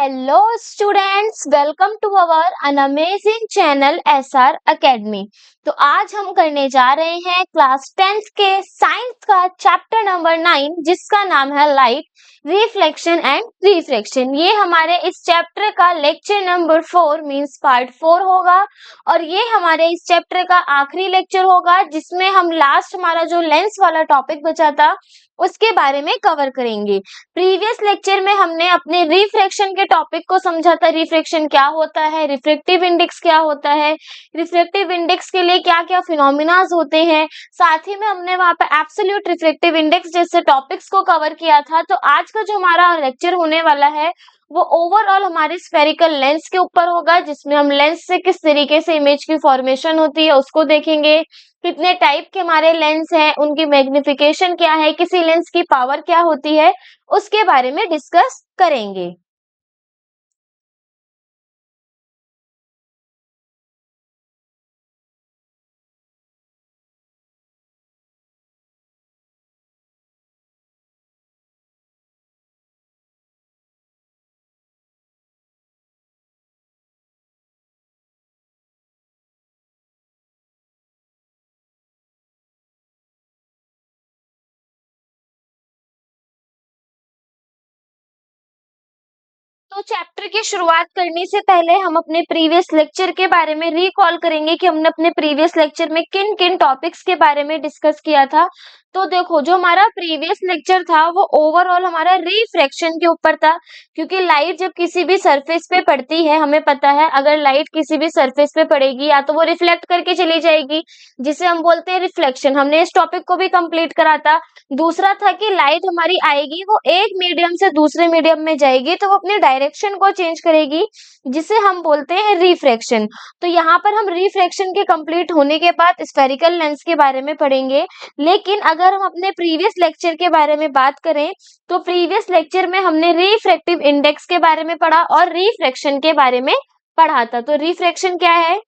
Hello students, welcome to our an amazing channel SR academy. तो आज हम करने जा रहे हैं क्लास 10th के साइंस का चैप्टर नंबर 9, जिसका नाम है लाइट, रिफ्लेक्शन एंड रिफ्रैक्शन। ये हमारे इस चैप्टर का लेक्चर नंबर 4 मींस पार्ट 4 होगा और ये हमारे इस चैप्टर का आखिरी लेक्चर होगा, जिसमें हम लास्ट हमारा जो लेंस वाला टॉपिक बचा था उसके बारे में कवर करेंगे। प्रीवियस लेक्चर में हमने अपने रिफ्रैक्शन के टॉपिक को समझा था। रिफ्रैक्शन क्या होता है, रिफ्रैक्टिव इंडेक्स क्या होता है, रिफ्रैक्टिव इंडेक्स के लिए क्या क्या फिनोमिनाज होते हैं, साथ ही में हमने वहां पे एब्सोल्यूट रिफ्रैक्टिव इंडेक्स जैसे टॉपिक्स को कवर किया था। तो आज का जो हमारा लेक्चर होने वाला है वो ओवरऑल हमारे स्फेरिकल लेंस के ऊपर होगा, जिसमें हम लेंस से किस तरीके से इमेज की फॉर्मेशन होती है उसको देखेंगे, कितने टाइप के हमारे लेंस हैं, उनकी मैग्निफिकेशन क्या है, किसी लेंस की पावर क्या होती है, उसके बारे में डिस्कस करेंगे। तो चैप्टर की शुरुआत करने से पहले हम अपने प्रीवियस लेक्चर के बारे में रिकॉल करेंगे कि हमने अपने प्रीवियस लेक्चर में किन किन टॉपिक्स के बारे में डिस्कस किया था। तो देखो, जो हमारा प्रीवियस लेक्चर था वो ओवरऑल हमारा रिफ्रैक्शन के ऊपर था, क्योंकि लाइट जब किसी भी सरफेस पे पड़ती है, हमें पता है अगर लाइट किसी भी सरफेस पे पड़ेगी या तो वो रिफ्लेक्ट करके चली जाएगी, जिसे हम बोलते हैं रिफ्लेक्शन। हमने इस टॉपिक को भी कंप्लीट करा था। दूसरा था कि लाइट हमारी आएगी, वो एक मीडियम से दूसरे मीडियम में जाएगी तो वो अपनी डायरेक्शन को चेंज करेगी, जिसे हम बोलते हैं रिफ्रैक्शन। तो यहाँ पर हम रिफ्रैक्शन के कंप्लीट होने के बाद स्फेरिकल लेंस के बारे में पढ़ेंगे। लेकिन अगर हम अपने प्रीवियस लेक्चर के बारे में बात करें तो प्रीवियस लेक्चर में हमने रिफ्रैक्टिव इंडेक्स के बारे में पढ़ा और रिफ्रैक्शन के बारे में पढ़ा था। तो रिफ्रैक्शन क्या है?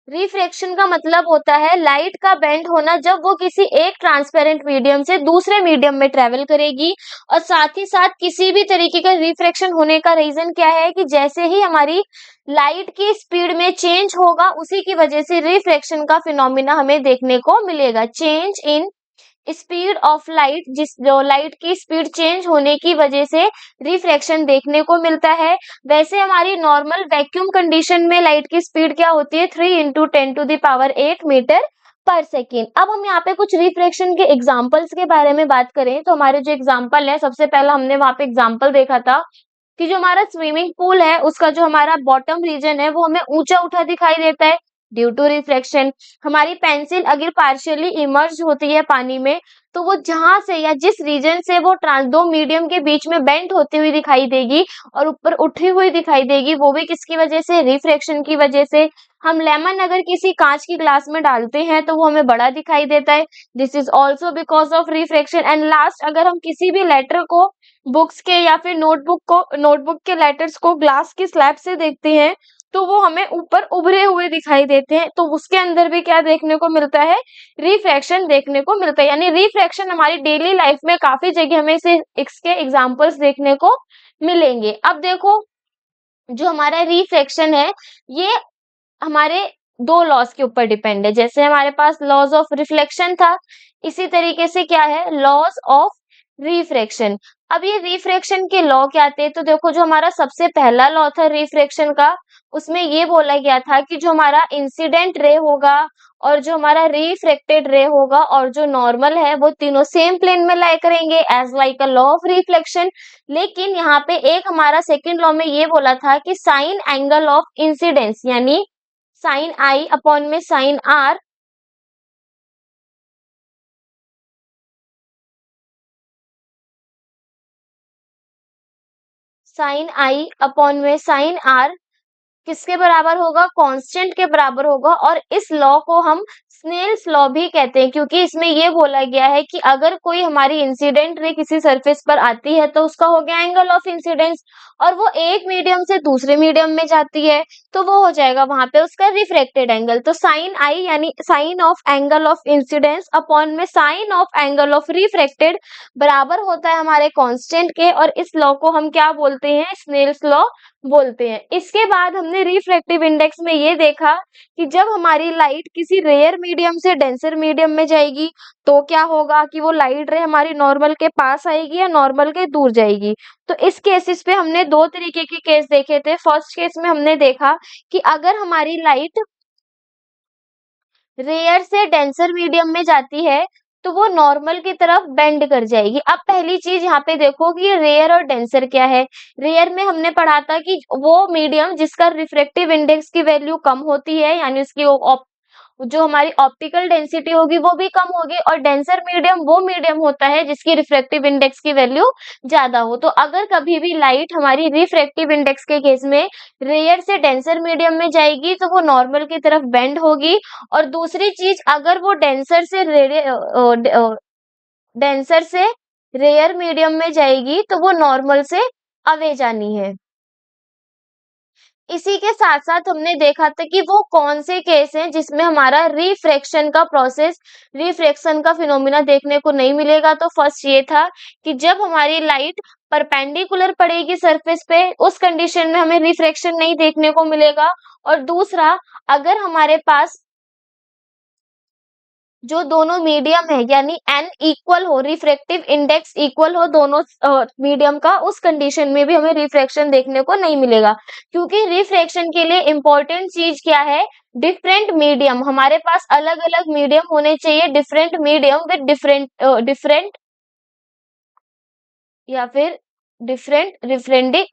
रिफ्रैक्शन का मतलब होता है लाइट का बेंड होना, जब वो किसी एक ट्रांसपेरेंट मीडियम से दूसरे मीडियम में ट्रेवल करेगी। और साथ ही साथ किसी भी तरीके का रिफ्रैक्शन होने का रीजन क्या है कि जैसे ही हमारी लाइट की स्पीड में चेंज होगा, उसी की वजह से रिफ्रैक्शन का फिनोमिना हमें देखने को मिलेगा। Change in speed of light, जिस जो लाइट की स्पीड चेंज होने की वजह से रिफ्रैक्शन देखने को मिलता है। वैसे हमारी नॉर्मल वैक्यूम कंडीशन में लाइट की स्पीड क्या होती है? 3 × 10⁸ मीटर पर सेकेंड। अब हम यहाँ पे कुछ रिफ्रैक्शन के एग्जांपल्स के बारे में बात करें तो हमारे जो एग्जांपल है, सबसे पहला हमने वहां पे एग्जांपल देखा था कि जो हमारा स्विमिंग पूल है उसका जो हमारा बॉटम रीजन है वो हमें ऊंचा उठा दिखाई देता है ड्यू टू रिफ्लेक्शन। हमारी पेंसिल अगर पार्शियली इमर्ज होती है पानी में, तो वो जहां से या जिस रीजन से वो ट्रांस दो मीडियम के बीच में बेंट होती हुई दिखाई देगी और ऊपर उठी हुई दिखाई देगी, वो भी किसकी वजह से? रिफ्रैक्शन की वजह से। हम लेमन अगर किसी कांच की ग्लास में डालते हैं तो वो हमें बड़ा दिखाई देता है, this is also because of refraction. And last, अगर हम किसी भी लेटर को बुक्स के या फिर नोटबुक के लेटर्स को ग्लास की स्लैब से देखते हैं तो वो हमें ऊपर उभरे हुए दिखाई देते हैं, तो उसके अंदर भी क्या देखने को मिलता है? रिफ्रैक्शन देखने को मिलता है। यानी रिफ्रैक्शन हमारी डेली लाइफ में काफी जगह हमें से इसके एग्जांपल्स देखने को मिलेंगे। अब देखो, जो हमारा रिफ्रैक्शन है ये हमारे दो लॉज के ऊपर डिपेंड है। जैसे हमारे पास लॉज ऑफ रिफ्लेक्शन था, इसी तरीके से क्या है? Laws of refraction. अब ये रिफ्रैक्शन के लॉ क्या थे? तो देखो, जो हमारा सबसे पहला लॉ था रिफ्रैक्शन का, उसमें ये बोला गया था कि जो हमारा इंसिडेंट रे होगा और जो हमारा रिफ्रैक्टेड रे होगा और जो नॉर्मल है, वो तीनों सेम प्लेन में लाई करेंगे as like a law of reflection. लेकिन यहाँ पे एक हमारा सेकंड लॉ में ये बोला था कि साइन एंगल ऑफ इंसिडेंस, यानी साइन आई अपॉन में sine r, sine i upon में साइन आर किसके बराबर होगा? कांस्टेंट के बराबर होगा। और इस लॉ को हम स्नेल्स लॉ भी कहते हैं, क्योंकि इसमें ये बोला गया है कि अगर कोई हमारी इंसिडेंट रे किसी सरफेस पर आती है तो उसका हो गया एंगल ऑफ इंसिडेंस, और वो एक मीडियम से दूसरे मीडियम में जाती है तो वो हो जाएगा वहां पे उसका रिफ्रैक्टेड एंगल। तो साइन आई यानी sine of angle of incidence upon में sine of angle of refracted बराबर होता है हमारे कांस्टेंट के, और इस लॉ को हम क्या बोलते हैं? स्नेल्स लॉ बोलते हैं। इसके बाद हमने रिफ्रैक्टिव इंडेक्स में ये देखा कि जब हमारी लाइट किसी रेयर मीडियम से डेंसर मीडियम में जाएगी तो क्या होगा कि वो लाइट रे हमारी नॉर्मल के पास आएगी या नॉर्मल के दूर जाएगी। तो इस केसेस पे हमने दो तरीके के केस देखे थे। फर्स्ट केस में हमने देखा कि अगर हमारी लाइट रेयर से डेंसर मीडियम में जाती है तो वो नॉर्मल की तरफ बेंड कर जाएगी। अब पहली चीज यहाँ पे देखो कि रेयर और डेंसर क्या है। रेयर में हमने पढ़ा था कि वो मीडियम जिसका रिफ्रैक्टिव इंडेक्स की वैल्यू कम होती है, यानी उसकी जो हमारी ऑप्टिकल डेंसिटी होगी वो भी कम होगी। और डेंसर मीडियम वो मीडियम होता है जिसकी रिफ्रैक्टिव इंडेक्स की वैल्यू ज्यादा हो। तो अगर कभी भी लाइट हमारी रिफ्रैक्टिव इंडेक्स के केस में रेयर से डेंसर मीडियम में जाएगी तो वो नॉर्मल की तरफ बेंड होगी। और दूसरी चीज, अगर वो डेंसर से रेयर मीडियम में जाएगी तो वो नॉर्मल से अवे जानी है। इसी के साथ साथ हमने देखा था कि वो कौन से केस हैं जिसमें हमारा रिफ्रैक्शन का फिनोमिना देखने को नहीं मिलेगा। तो फर्स्ट ये था कि जब हमारी लाइट परपेंडिकुलर पड़ेगी सरफेस पे, उस कंडीशन में हमें रिफ्रैक्शन नहीं देखने को मिलेगा। और दूसरा, अगर हमारे पास जो दोनों मीडियम है यानी n इक्वल हो, रिफ्रैक्टिव इंडेक्स इक्वल हो दोनों मीडियम का, उस कंडीशन में भी हमें रिफ्रैक्शन देखने को नहीं मिलेगा। क्योंकि रिफ्रैक्शन के लिए इंपॉर्टेंट चीज क्या है? Different medium. हमारे पास अलग अलग मीडियम होने चाहिए, डिफरेंट मीडियम विद डिफरेंट या फिर डिफरेंट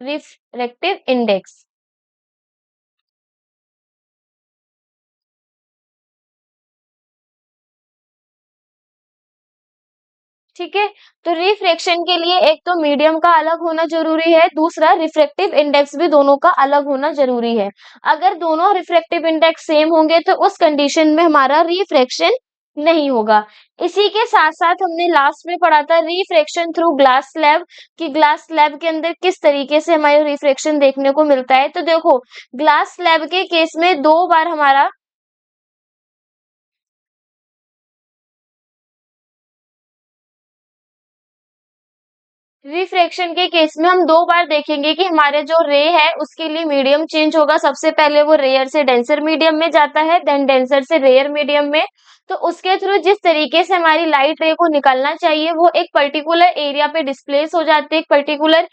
रिफ्रैक्टिव इंडेक्स। ठीक है, तो रिफ्रैक्शन के लिए एक तो मीडियम का अलग होना जरूरी है, दूसरा रिफ्रैक्टिव इंडेक्स भी दोनों का अलग होना जरूरी है। अगर दोनों रिफ्रैक्टिव इंडेक्स सेम होंगे तो उस कंडीशन में हमारा रिफ्रैक्शन नहीं होगा। इसी के साथ साथ हमने लास्ट में पढ़ा था रिफ्रैक्शन थ्रू ग्लास स्लैब, कि ग्लास स्लैब के अंदर किस तरीके से हमारे रिफ्रैक्शन देखने को मिलता है। तो देखो, ग्लास स्लैब के केस में दो बार हमारा रिफ्रैक्शन के केस में हम दो बार देखेंगे कि हमारे जो रे है उसके लिए मीडियम चेंज होगा। सबसे पहले वो रेयर से डेंसर मीडियम में जाता है, देन डेंसर से रेयर मीडियम में। तो उसके थ्रू जिस तरीके से हमारी लाइट रे को निकलना चाहिए वो एक पर्टिकुलर एरिया पे डिस्प्लेस हो जाती है, एक पर्टिकुलर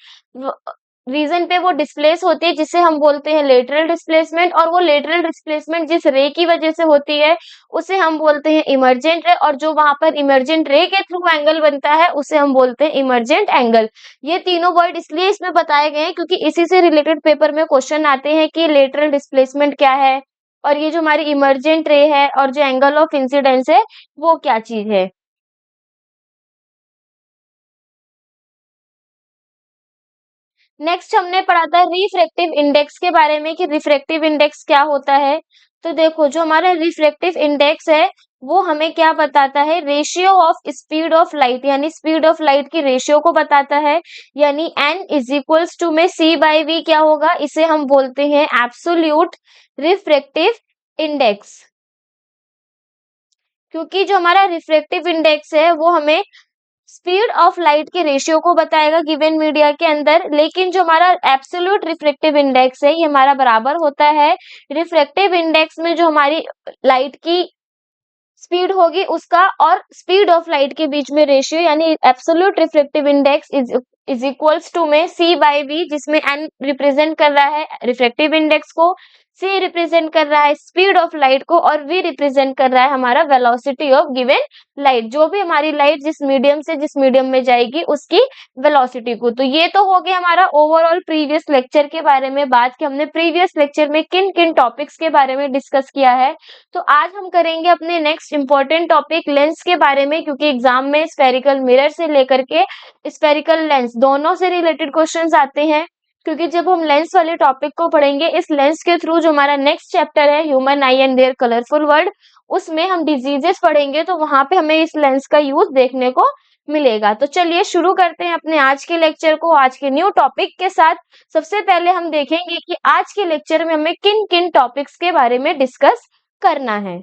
रीजन पे वो डिस्प्लेस होती है, जिसे हम बोलते हैं लेटरल डिस्प्लेसमेंट। और वो लेटरल डिस्प्लेसमेंट जिस रे की वजह से होती है उसे हम बोलते हैं इमर्जेंट रे, और जो वहां पर इमर्जेंट रे के थ्रू एंगल बनता है उसे हम बोलते हैं इमर्जेंट एंगल। ये तीनों वर्ड इसलिए इसमें बताए गए हैं क्योंकि इसी से रिलेटेड पेपर में क्वेश्चन आते हैं कि लेटरल डिस्प्लेसमेंट क्या है, और ये जो हमारी इमर्जेंट रे है और जो एंगल ऑफ इंसिडेंस है वो क्या चीज है। नेक्स्ट हमने पढ़ा था रिफ्रैक्टिव इंडेक्स के बारे में कि रिफ्रैक्टिव इंडेक्स क्या होता है। तो देखो, जो हमारा रिफ्रैक्टिव इंडेक्स है वो हमें क्या बताता है? Ratio of speed of light, यानी स्पीड ऑफ लाइट की रेशियो को बताता है। यानी n इज इक्वल्स टू में c बाई वी क्या होगा? इसे हम बोलते हैं एब्सोल्यूट रिफ्रैक्टिव इंडेक्स। क्योंकि जो हमारा रिफ्रैक्टिव इंडेक्स है वो हमें स्पीड ऑफ लाइट के रेशियो को बताएगा गिवन मीडिया के अंदर, लेकिन जो हमारा एब्सोल्यूट रिफ्रैक्टिव इंडेक्स है ये हमारा बराबर होता है रिफ्रैक्टिव इंडेक्स में जो हमारी लाइट की स्पीड होगी उसका और स्पीड ऑफ लाइट के बीच में रेशियो, यानी absolute refractive index is equals to में c बाई वी, जिसमें n रिप्रेजेंट कर रहा है रिफ्रैक्टिव इंडेक्स को, c रिप्रेजेंट कर रहा है स्पीड ऑफ लाइट को, और v रिप्रेजेंट कर रहा है हमारा वेलोसिटी ऑफ गिवन लाइट, जो भी हमारी लाइट जिस मीडियम से जिस मीडियम में जाएगी उसकी वेलोसिटी को। तो ये तो हो गया हमारा ओवरऑल प्रीवियस लेक्चर के बारे में बात, कि हमने प्रीवियस लेक्चर में किन किन टॉपिक्स के बारे में डिस्कस किया है। तो आज हम करेंगे अपने नेक्स्ट इंपॉर्टेंट टॉपिक लेंस के बारे में, क्योंकि एग्जाम में स्फेरिकल मिरर से लेकर के स्फेरिकल लेंस दोनों से रिलेटेड क्वेश्चंस आते हैं। क्योंकि जब हम लेंस वाले टॉपिक को पढ़ेंगे, इस लेंस के थ्रू जो हमारा नेक्स्ट चैप्टर है human eye and their colourful world, उसमें हम डिजीजेस पढ़ेंगे, तो वहां पे हमें इस लेंस का यूज देखने को मिलेगा। तो चलिए शुरू करते हैं अपने आज के लेक्चर को आज के न्यू टॉपिक के साथ। सबसे पहले हम देखेंगे कि आज के लेक्चर में हमें किन किन टॉपिक्स के बारे में डिस्कस करना है।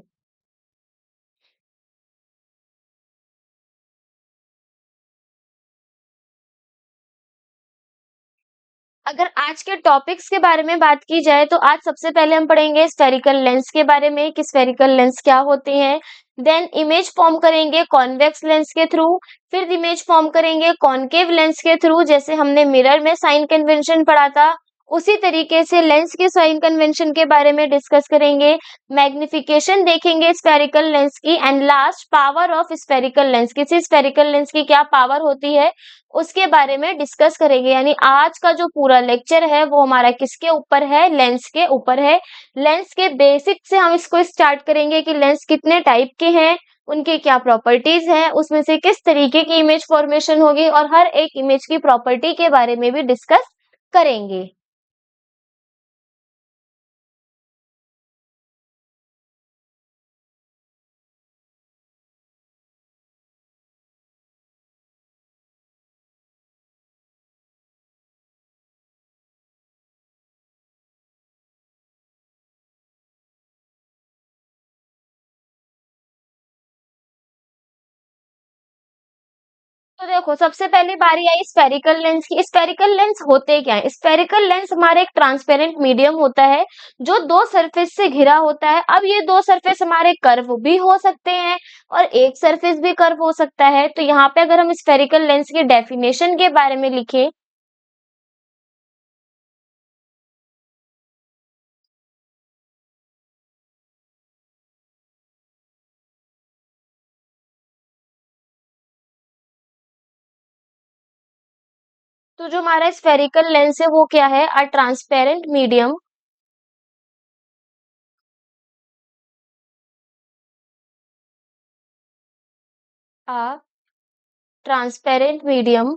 अगर आज के टॉपिक्स के बारे में बात की जाए तो आज सबसे पहले हम पढ़ेंगे स्फेरिकल लेंस के बारे में कि स्फेरिकल लेंस क्या होते हैं। देन इमेज फॉर्म करेंगे कॉन्वेक्स लेंस के थ्रू। फिर इमेज फॉर्म करेंगे कॉनकेव लेंस के थ्रू, जैसे हमने मिरर में साइन कन्वेंशन पढ़ा था उसी तरीके से लेंस के साइन कन्वेंशन के बारे में डिस्कस करेंगे। मैग्निफिकेशन देखेंगे स्फेरिकल लेंस की and last power of spherical lens, किसी स्फेरिकल लेंस की क्या पावर होती है उसके बारे में डिस्कस करेंगे। यानी आज का जो पूरा लेक्चर है वो हमारा किसके ऊपर है, लेंस के ऊपर है। लेंस के बेसिक से हम इसको स्टार्ट करेंगे कि लेंस कितने टाइप के हैं, उनके क्या प्रॉपर्टीज हैं, उसमें से किस तरीके की इमेज फॉर्मेशन होगी और हर एक इमेज की प्रॉपर्टी के बारे में भी डिस्कस करेंगे। तो देखो सबसे पहले बारी आई स्फेरिकल लेंस की। स्फेरिकल लेंस होते क्या है? स्फेरिकल लेंस हमारा एक ट्रांसपेरेंट मीडियम होता है जो दो सरफेस से घिरा होता है। अब ये दो सरफेस हमारे कर्व भी हो सकते हैं और एक सरफेस भी कर्व हो सकता है। तो यहाँ पे अगर हम स्फेरिकल लेंस की डेफिनेशन के बारे में लिखें, तो जो हमारा स्फेरिकल लेंस है वो क्या है? A transparent medium, a transparent medium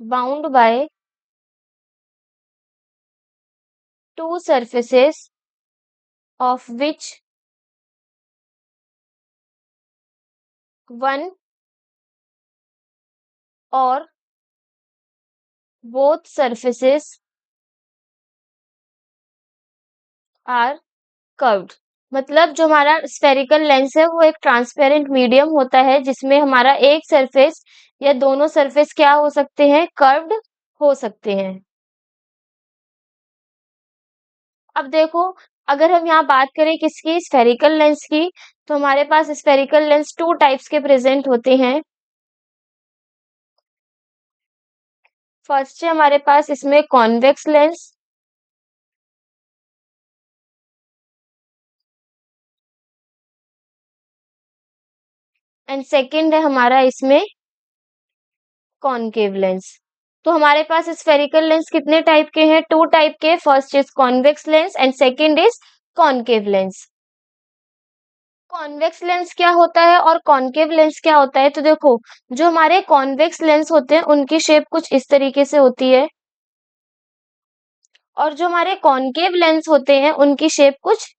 bound by two surfaces of which one or both surfaces are curved। मतलब जो हमारा स्फेरिकल लेंस है वो एक ट्रांसपेरेंट मीडियम होता है जिसमें हमारा एक सरफेस या दोनों सरफेस क्या हो सकते हैं? कर्व्ड हो सकते हैं। अब देखो अगर हम यहाँ बात करें किसकी? स्फेरिकल लेंस की, तो हमारे पास स्फेरिकल लेंस टू टाइप्स के प्रेजेंट होते हैं। फर्स्ट है हमारे पास इसमें कॉन्वेक्स लेंस एंड सेकंड है हमारा इसमें कॉनकेव लेंस। तो हमारे पास स्फेरिकल लेंस कितने टाइप के हैं? टू टाइप के। First is convex lens and second is concave lens. Convex lens क्या होता है और कॉनकेव लेंस क्या होता है? तो देखो जो हमारे कॉन्वेक्स लेंस होते हैं उनकी शेप कुछ इस तरीके से होती है और जो हमारे कॉनकेव लेंस होते हैं उनकी शेप कुछ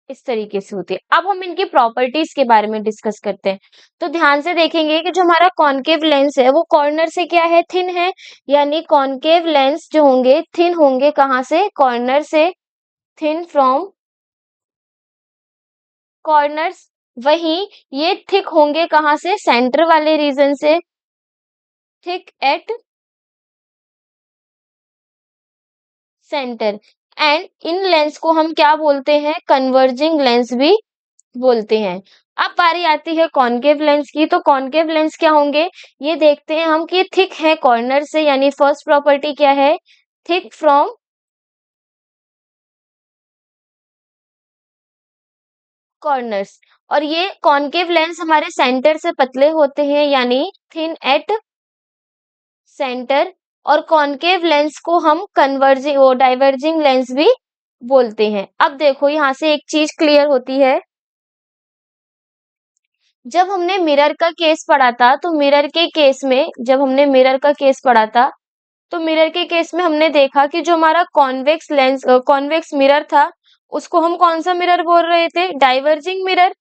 इस तरीके से होती है। अब हम इनकी प्रॉपर्टीज के बारे में डिस्कस करते हैं। तो ध्यान से देखेंगे कि जो हमारा कॉनकेव लेंस है वो कॉर्नर से क्या है? थिन है। यानी कॉनकेव लेंस जो होंगे थिन होंगे कहाँ से? कॉर्नर से। Thin from corners. वहीं ये थिक होंगे कहाँ से? सेंटर वाले रीजन से। Thick at centre. And in lens को हम क्या बोलते हैं? कन्वर्जिंग लेंस भी बोलते हैं। अब बारी आती है कॉनकेव लेंस की। तो कॉनकेव लेंस क्या होंगे ये देखते हैं हम कि थिक है कॉर्नर से, यानी फर्स्ट प्रॉपर्टी क्या है? Thick from corners. और ये कॉनकेव लेंस हमारे सेंटर से पतले होते हैं यानी थिन एट सेंटर। और कॉनकेव लेंस को हम कन्वर्जिंग और डाइवर्जिंग लेंस भी बोलते हैं। अब देखो यहाँ से एक चीज क्लियर होती है जब हमने मिरर का केस पढ़ा था, तो मिरर के केस में जब हमने मिरर का केस पढ़ा था, तो मिरर के केस में हमने देखा कि जो हमारा कॉन्वेक्स मिरर था, उसको हम कौन-सा मिरर बोल रहे थे? Diverging mirror.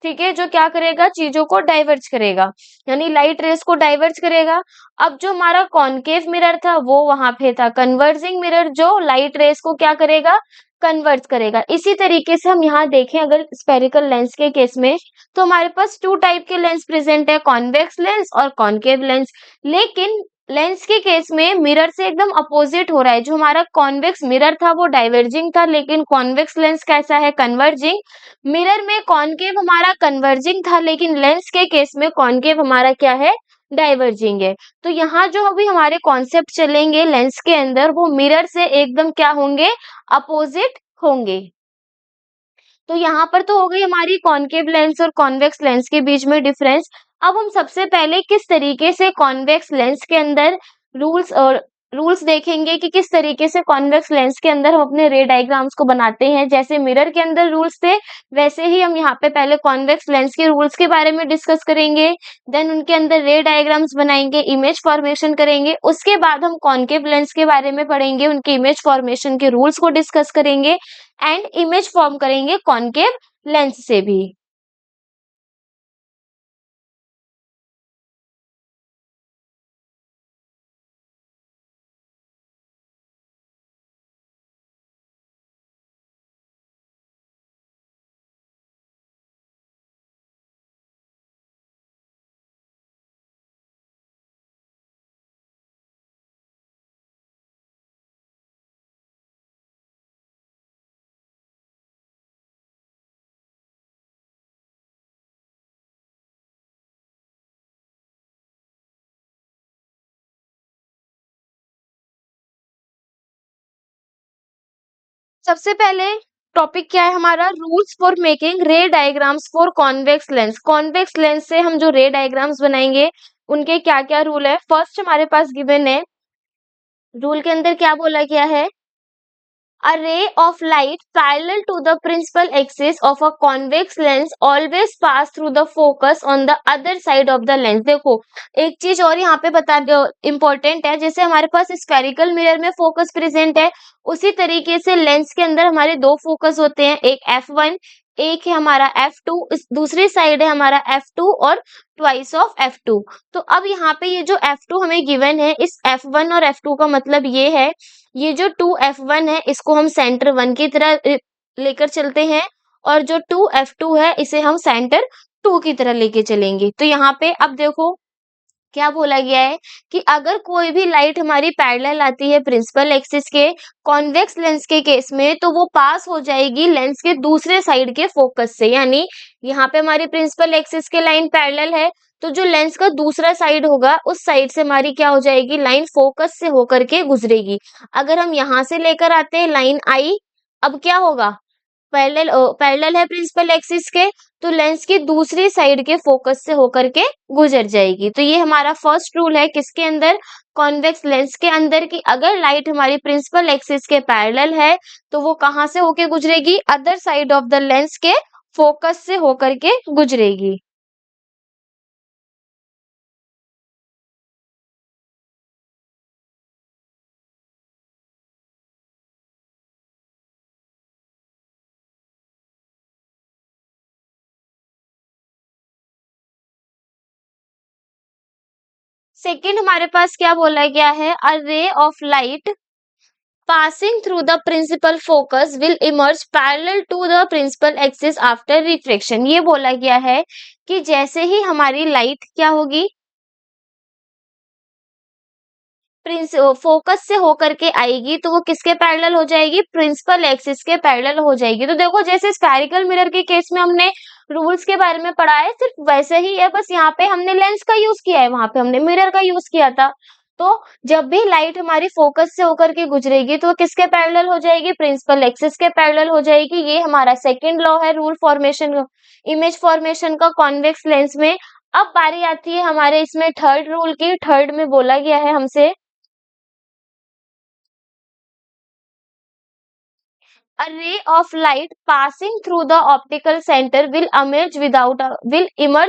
ठीक है, जो क्या करेगा? चीज़ों को डाइवर्ज करेगा, यानी लाइट रेज़ को डाइवर्ज करेगा। अब जो हमारा कॉन्केव मिरर था, वो वहाँ पे था कन्वर्जिंग मिरर, जो लाइट रेज़ को क्या करेगा? कन्वर्ज करेगा। इसी तरीके से हम यहाँ देखें अगर स्फेरिकल लेंस के केस में, तो हमारे पास 2 टाइप के लेंस प्रेज़ेंट है, कॉन्वेक्स लेंस और कॉन्केव लेंस। लेकिन लेंस के केस में मिरर से एकदम अपोजिट हो रहा है। जो हमारा कॉन्वेक्स मिरर था, वो डाइवर्जिंग था, लेकिन कॉन्वेक्स लेंस कैसा है? कन्वर्जिंग। मिरर में कॉनकेव हमारा कन्वर्जिंग था, लेकिन लेंस के केस में कॉनकेव हमारा क्या है? डाइवर्जिंग है। तो यहाँ जो अभी हमारे कॉन्सेप्ट चलेंगे लेंस के अंदर, वो मिरर से एकदम क्या होंगे? अपोजिट होंगे। तो यहाँ पर तो हो गई हमारी कॉनकेव लेंस और कॉन्वेक्स लेंस के बीच में डिफरेंस। अब हम सबसे पहले किस तरीके से कॉन्वेक्स लेंस के अंदर रूल्स और रूल्स देखेंगे कि किस तरीके से कॉन्वेक्स लेंस के अंदर हम अपने रे डायग्राम्स को बनाते हैं। जैसे मिरर के अंदर रूल्स थे, वैसे ही हम यहाँ पे पहले कॉन्वेक्स लेंस के रूल्स के बारे में डिस्कस करेंगे। देन उनके अंदर रे डायग्राम्स बनाएंगे, इमेज फॉर्मेशन करेंगे। उसके बाद हम कॉनकेव लेंस के बारे में पढ़ेंगे, उनके इमेज फॉर्मेशन के रूल्स को डिस्कस करेंगे एंड इमेज फॉर्म करेंगे कॉनकेव लेंस से भी। सबसे पहले टॉपिक क्या है हमारा? रूल्स फॉर मेकिंग रे diagrams for convex lens. Convex lens से हम जो रे डायग्राम्स बनाएंगे, उनके क्या क्या रूल है? फर्स्ट हमारे पास गिवन है, रूल के अंदर क्या बोला गया है? A ray of light parallel to the principal axis of a convex lens always pass through the focus on the other side of the lens। देखो एक चीज और यहाँ पे बता दो, इम्पोर्टेंट है। जैसे हमारे पास स्फेरिकल मिरर में फोकस प्रेजेंट है, उसी तरीके से लेंस के अंदर हमारे दो फोकस होते हैं, एक F1, एक है हमारा F2, इस दूसरी साइड है हमारा F2 और ट्वाइस ऑफ F2। तो अब यहाँ पे ये जो F2 हमें गिवन है, इस F1 और F2 का मतलब ये है, ये जो 2F1 है, इसको हम सेंटर 1 की तरह लेकर चलते हैं, और जो 2F2 है, इसे हम सेंटर 2 की तरह लेके चलेंगे। तो यहाँ पे अब देखो क्या बोला गया है कि अगर कोई भी लाइट हमारी पैरेलल आती है प्रिंसिपल एक्सिस के कॉन्वेक्स लेंस के केस में, तो वो पास हो जाएगी लेंस के दूसरे साइड के फोकस से। यानी यहाँ पे हमारी प्रिंसिपल एक्सिस के लाइन पैरेलल है, तो जो लेंस का दूसरा साइड होगा, उस साइड से हमारी क्या हो जाएगी? लाइन फोकस से होकर के गुजरेगी। अगर हम यहाँ से लेकर आते हैं लाइन आई, अब क्या होगा? पैरेलल है प्रिंसिपल एक्सिस के, तो लेंस की दूसरी साइड के फोकस से होकर के गुजर जाएगी। तो ये हमारा फर्स्ट रूल है किसके अंदर? कॉन्वेक्स लेंस के अंदर, कि अगर लाइट हमारी प्रिंसिपल एक्सिस के पैरेलल है, तो वो कहाँ से होके गुजरेगी? Other side of the lens के फोकस से होकर के गुजरेगी। सेकंड हमारे पास क्या बोला गया है? A ray of light passing through the principal focus will emerge parallel to the principal axis after refraction। ये बोला गया है कि जैसे ही हमारी लाइट क्या होगी? फोकस से होकर के आएगी, तो वो किसके पैरेलल हो जाएगी? प्रिंसिपल एक्सिस के पैरेलल हो जाएगी। तो देखो जैसे स्फेरिकल मिरर के केस में हमने रूल्स के बारे में पढ़ा है, सिर्फ वैसे ही है, बस यहाँ पे हमने लेंस का यूज किया है, वहां पे हमने मिरर का यूज किया था। तो जब भी लाइट हमारी फोकस से होकर के गुजरेगी, तो वो किसके पैरेलल हो जाएगी? प्रिंसिपल एक्सिस के पैरेलल हो जाएगी। ये हमारा सेकेंड लॉ है रूल फॉर्मेशन, इमेज फॉर्मेशन का कॉन्वेक्स लेंस में। अब बारी आती है हमारे इसमें थर्ड रूल की। थर्ड में बोला गया है हमसे A ray of light passing through the optical center will emerge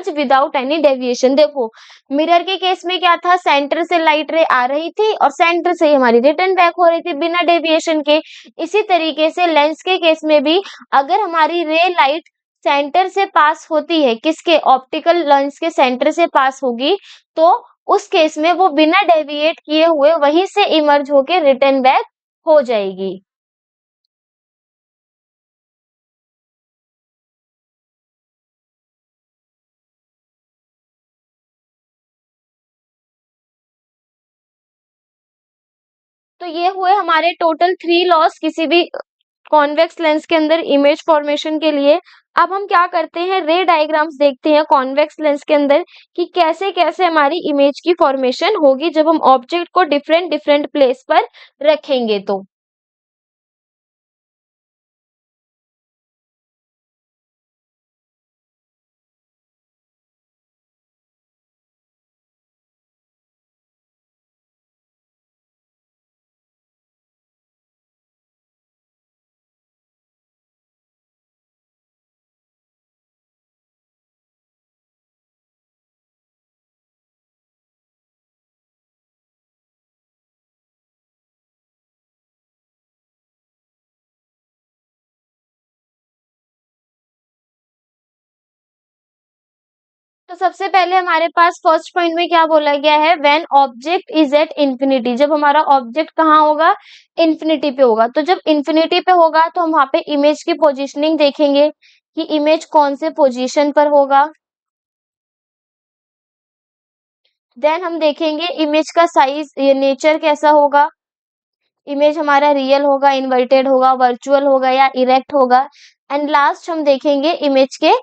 without any deviation। देखो मिरर के केस में क्या था, सेंटर से लाइट रे आ रही थी और सेंटर से ही हमारी रिटर्न बैक हो रही थी बिना डेविएशन के। इसी तरीके से लेंस के केस में भी अगर हमारी रे लाइट सेंटर से पास होती है, किसके, ऑप्टिकल लेंस के सेंटर से पास होगी, तो उस केस में वो बिना डेविएट किए हुए वहीं से इमर्ज होके रिटर्न बैक हो जाएगी। तो ये हुए हमारे टोटल 3 लॉस किसी भी कॉन्वेक्स लेंस के अंदर इमेज फॉर्मेशन के लिए। अब हम क्या करते हैं, रे डायग्राम्स देखते हैं कॉन्वेक्स लेंस के अंदर कि कैसे कैसे हमारी इमेज की फॉर्मेशन होगी जब हम ऑब्जेक्ट को डिफरेंट डिफरेंट प्लेस पर रखेंगे तो। तो सबसे पहले हमारे पास फर्स्ट पॉइंट में क्या बोला गया है, when object is at infinity, जब हमारा ऑब्जेक्ट कहाँ होगा, इंफिनिटी पे होगा। तो जब इंफिनिटी पे होगा तो हम वहां पे इमेज की पोजीशनिंग देखेंगे कि इमेज कौन से पोजीशन पर होगा। देन हम देखेंगे इमेज का साइज, ये नेचर कैसा होगा, इमेज हमारा रियल होगा, इन्वर्टेड होगा, वर्चुअल होगा या इरेक्ट होगा। एंड लास्ट हम देखेंगे इमेज के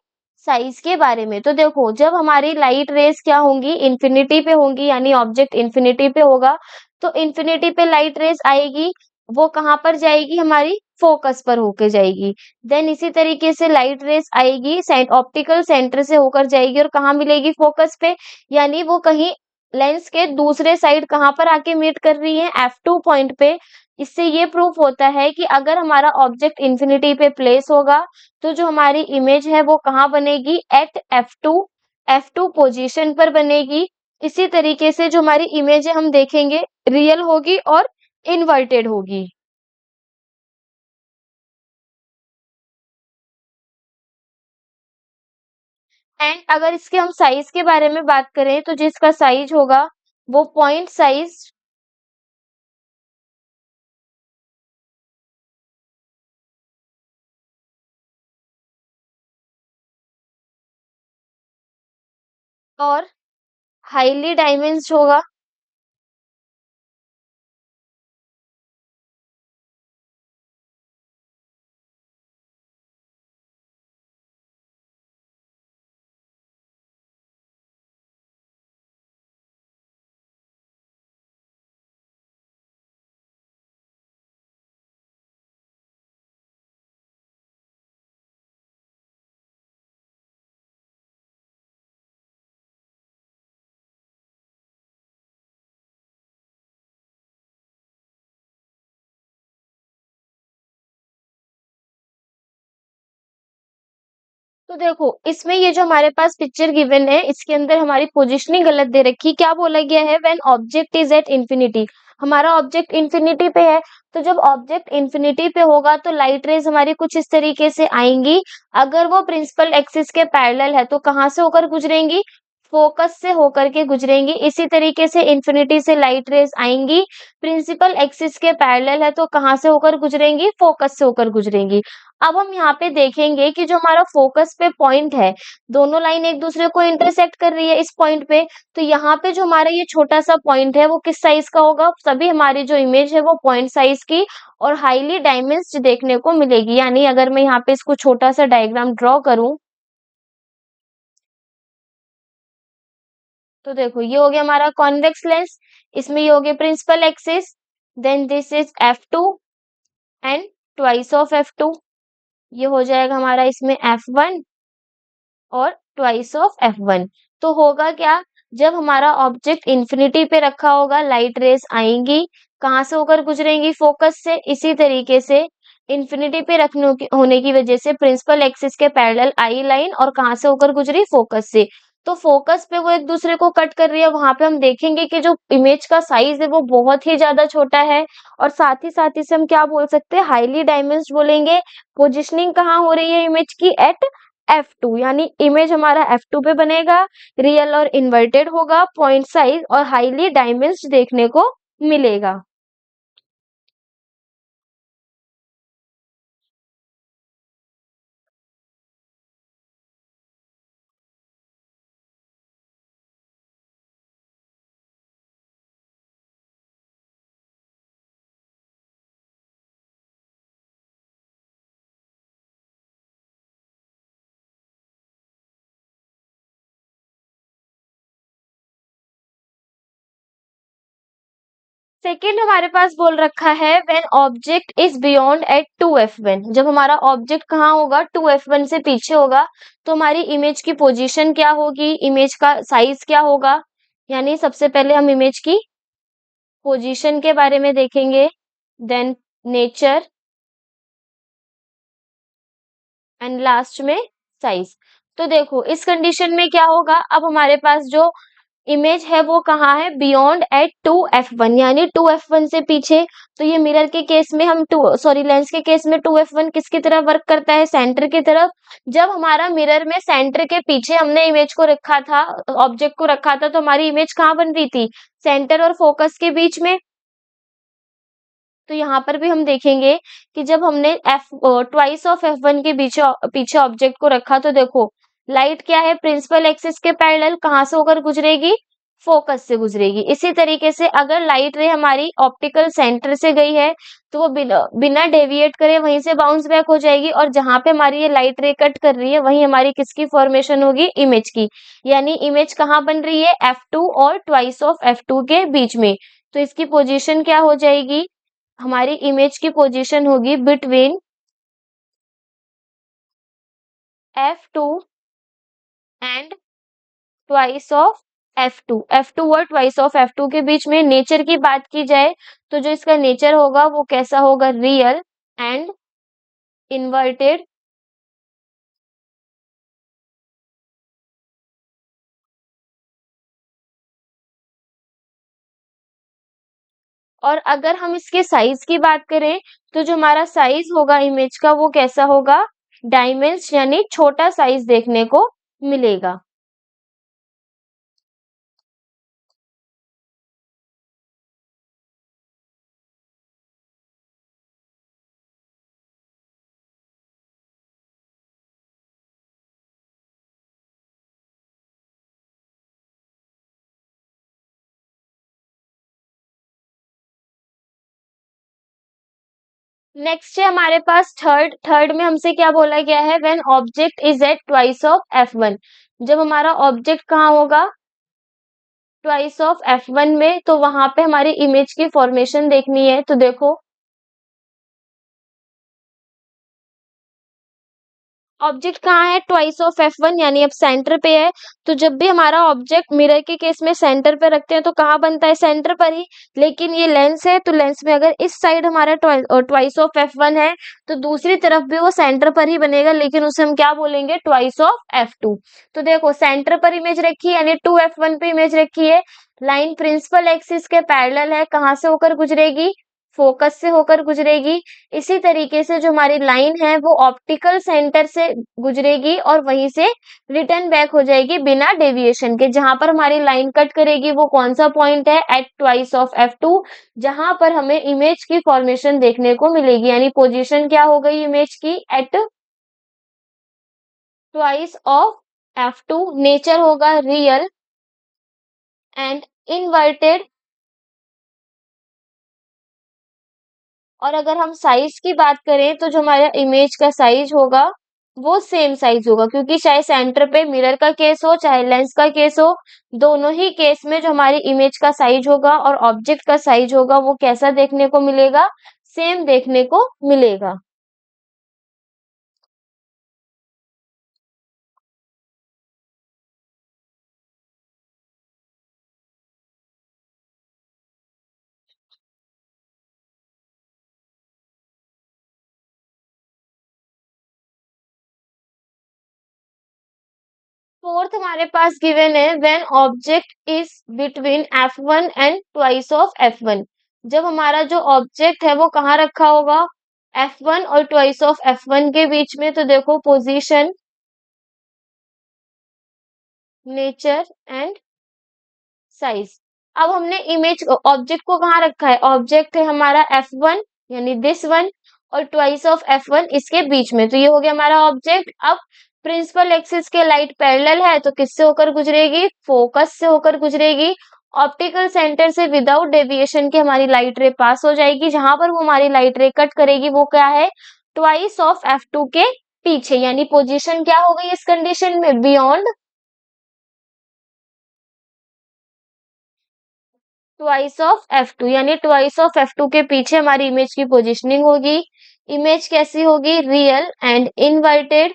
साइज के बारे में। तो देखो जब हमारी लाइट रेज क्या होंगी, इंफिनिटी पे होंगी, यानी ऑब्जेक्ट इंफिनिटी पे होगा, तो इंफिनिटी पे लाइट रेज आएगी, वो कहाँ पर जाएगी, हमारी फोकस पर होके जाएगी। देन इसी तरीके से लाइट रेज आएगी, ऑप्टिकल सेंटर से होकर जाएगी और कहाँ मिलेगी, फोकस पे, यानी वो कहीं लेंस के दूसरे साइड कहाँ पर आके मीट कर रही है, F2 पॉइंट पे। इससे ये प्रूफ होता है कि अगर हमारा ऑब्जेक्ट इंफिनिटी पे प्लेस होगा तो जो हमारी इमेज है वो कहाँ बनेगी, एट F2 पोजीशन पर बनेगी। इसी तरीके से जो हमारी इमेज है हम देखेंगे रियल होगी और इन्वर्टेड होगी। एंड अगर इसके हम साइज के बारे में बात करें तो जिसका साइज होगा वो पॉइंट साइज और हाईली डायमेंस्ड होगा। तो देखो इसमें ये जो हमारे पास पिक्चर गिवन है इसके अंदर हमारी पोजीशनिंग गलत दे रखी। क्या बोला गया है, when object is at infinity, हमारा ऑब्जेक्ट इंफिनिटी पे है। तो जब ऑब्जेक्ट इंफिनिटी पे होगा तो लाइट रेज हमारी कुछ इस तरीके से आएंगी। अगर वो प्रिंसिपल एक्सिस के पैरेलल है तो कहाँ से होकर गुजरेंगी, फोकस से होकर के गुजरेंगी। इसी तरीके से इंफिनिटी से लाइट रेज आएंगी, प्रिंसिपल एक्सिस के पैरेलल है तो कहाँ से होकर गुजरेंगी, फोकस से होकर गुजरेंगी। अब हम यहाँ पे देखेंगे कि जो हमारा फोकस पे पॉइंट है, दोनों लाइन एक दूसरे को इंटरसेक्ट कर रही है इस पॉइंट पे। तो यहाँ पे जो हमारा ये छोटा सा पॉइंट है वो किस साइज का होगा, सभी हमारी जो इमेज है वो पॉइंट साइज की और हाईली डायमेंस्ड देखने को मिलेगी। यानी अगर मैं यहाँ पे इसको छोटा सा डायग्राम ड्रॉ करूं तो देखो ये हो गया हमारा कॉन्वेक्स लेंस, इसमें ये हो गया principal axis, then this is F2 and twice of F2, ये हो जाएगा हमारा इसमें F1 और ट्वाइस ऑफ F1। तो होगा क्या, जब हमारा ऑब्जेक्ट इंफिनिटी पे रखा होगा लाइट रेज आएंगी, कहाँ से होकर गुजरेंगी, फोकस से। इसी तरीके से इन्फिनिटी पे रखने होने की वजह से प्रिंसिपल एक्सिस के पैरेलल आई लाइन और कहाँ से होकर गुजरी, फोकस से। तो फोकस पे वो एक दूसरे को कट कर रही है, वहां पे हम देखेंगे कि जो इमेज का साइज है वो बहुत ही ज्यादा छोटा है। और साथ ही से हम क्या बोल सकते हैं, हाईली डायमेंस्ड बोलेंगे। पोजिशनिंग कहाँ हो रही है इमेज की, एट F2, यानी इमेज हमारा F2 पे बनेगा, रियल और इन्वर्टेड होगा, पॉइंट साइज और हाईली डायमेंस्ड देखने को मिलेगा। सेकंड हमारे पास बोल रखा है when object is beyond at 2F1, जब हमारा ऑब्जेक्ट कहाँ होगा, 2F1 से पीछे होगा, तो हमारी इमेज की पोजीशन क्या होगी, इमेज का साइज क्या होगा। यानी सबसे पहले हम इमेज की पोजीशन के बारे में देखेंगे, देन नेचर एंड लास्ट में साइज। तो देखो इस कंडीशन में क्या होगा, अब हमारे पास जो इमेज है वो कहाँ है, बियॉन्ड एट 2F1, यानी 2F1 से पीछे। तो ये मिरर के केस में हम लेंस के केस में 2F1 किसकी तरफ वर्क करता है, सेंटर की तरफ। जब हमारा मिरर में सेंटर के पीछे हमने इमेज को रखा था, ऑब्जेक्ट को रखा था, तो हमारी इमेज कहाँ बन रही थी, सेंटर और फोकस के बीच में। तो यहाँ पर भी हम देखेंगे कि जब हमने ट्वाइस ऑफ F1 के पीछे पीछे ऑब्जेक्ट को रखा, तो देखो लाइट क्या है, प्रिंसिपल एक्सिस के पैरेलल कहाँ से होकर गुजरेगी, फोकस से गुजरेगी। इसी तरीके से अगर लाइट रे हमारी ऑप्टिकल सेंटर से गई है, तो वो बिना बिना डेविएट करे वहीं से बाउंस बैक हो जाएगी, और जहां पे हमारी ये लाइट रे कट कर रही है वहीं हमारी किसकी फॉर्मेशन होगी, इमेज की। यानी इमेज कहाँ बन रही है, F2 और ट्वाइस ऑफ F2 के बीच में। तो इसकी पोजीशन क्या हो जाएगी, हमारी इमेज की पोजीशन होगी between F2 and twice of F2 और ट्वाइस ऑफ F2 के बीच में। नेचर की बात की जाए तो जो इसका नेचर होगा वो कैसा होगा, रियल एंड इन्वर्टेड। और अगर हम इसके साइज की बात करें, तो जो हमारा साइज होगा इमेज का वो कैसा होगा, डायमेंस, यानी छोटा साइज देखने को मिलेगा। नेक्स्ट है हमारे पास थर्ड। थर्ड में हमसे क्या बोला गया है, when object is at twice of F1, जब हमारा ऑब्जेक्ट कहाँ होगा, ट्वाइस ऑफ F1 में, तो वहां पे हमारी इमेज की फॉर्मेशन देखनी है। तो देखो ऑब्जेक्ट कहाँ है, ट्वाइस ऑफ F1, यानी अब सेंटर पे है। तो जब भी हमारा ऑब्जेक्ट मिरर के केस में सेंटर पे रखते हैं तो कहाँ बनता है, सेंटर पर ही। लेकिन ये लेंस है, तो लेंस में अगर इस साइड हमारा ट्वाइस ऑफ F1 है, तो दूसरी तरफ भी वो सेंटर पर ही बनेगा, लेकिन उसे हम क्या बोलेंगे, ट्वाइस ऑफ F2। तो देखो सेंटर पर इमेज रखी है, यानी 2F1 पे इमेज रखी है। लाइन प्रिंसिपल एक्सिस के पैरेलल है, कहाँ से होकर गुजरेगी, फोकस से होकर गुजरेगी। इसी तरीके से जो हमारी लाइन है वो ऑप्टिकल सेंटर से गुजरेगी और वहीं से रिटर्न बैक हो जाएगी बिना डेविएशन के। जहां पर हमारी लाइन कट करेगी वो कौन सा पॉइंट है, एट ट्वाइस ऑफ F2, जहां पर हमें इमेज की फॉर्मेशन देखने को मिलेगी। यानी पोजीशन क्या हो गई इमेज की, at twice of F2। Nature होगा रियल एंड इनवर्टेड। और अगर हम साइज की बात करें तो जो हमारा इमेज का साइज होगा वो सेम साइज होगा, क्योंकि चाहे सेंटर पे मिरर का केस हो चाहे लेंस का केस हो, दोनों ही केस में जो हमारी इमेज का साइज होगा और ऑब्जेक्ट का साइज होगा वो कैसा देखने को मिलेगा, सेम देखने को मिलेगा। फोर्थ हमारे पास गिवन है when object is between F1 and twice of F1। जब हमारा जो ऑब्जेक्ट है वो कहाँ रखा होगा, F1 और ट्वाइस ऑफ F1 के बीच में। तो देखो पोजीशन, नेचर एंड साइज। अब हमने इमेज ऑब्जेक्ट को कहाँ रखा है, ऑब्जेक्ट है हमारा F1 यानी दिस वन, और ट्वाइस ऑफ F1 इसके बीच में। तो ये हो गया हमारा ऑब्जेक्ट। अब प्रिंसिपल एक्सिस के लाइट पैरेलल है तो किससे होकर गुजरेगी, फोकस से होकर गुजरेगी। ऑप्टिकल सेंटर से विदाउट डेविएशन के हमारी लाइट रे पास हो जाएगी। जहां पर वो हमारी लाइट रे कट करेगी वो क्या है, ट्वाइस ऑफ F2 के पीछे। यानी पोजीशन क्या हो गई इस कंडीशन में, बियॉन्ड ट्वाइस ऑफ F2, यानी ट्वाइस ऑफ F2 के पीछे हमारी इमेज की पोजीशनिंग होगी। इमेज कैसी होगी, रियल एंड इनवर्टेड।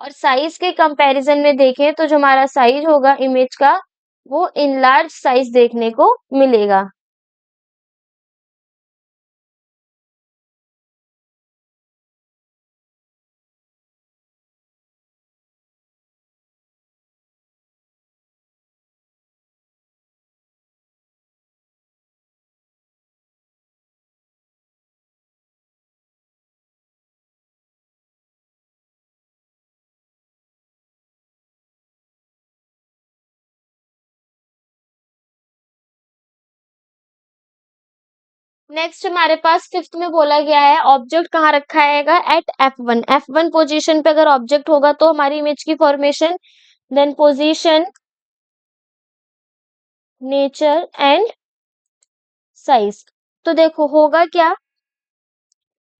और साइज के कंपैरिजन में देखें तो जो हमारा साइज होगा इमेज का वो इनलार्ज साइज देखने को मिलेगा। नेक्स्ट हमारे पास फिफ्थ में बोला गया है ऑब्जेक्ट कहाँ रखा है, एट F1। F1 पोजीशन पे अगर ऑब्जेक्ट होगा तो हमारी इमेज की formation, then position, nature and size. तो देखो होगा क्या,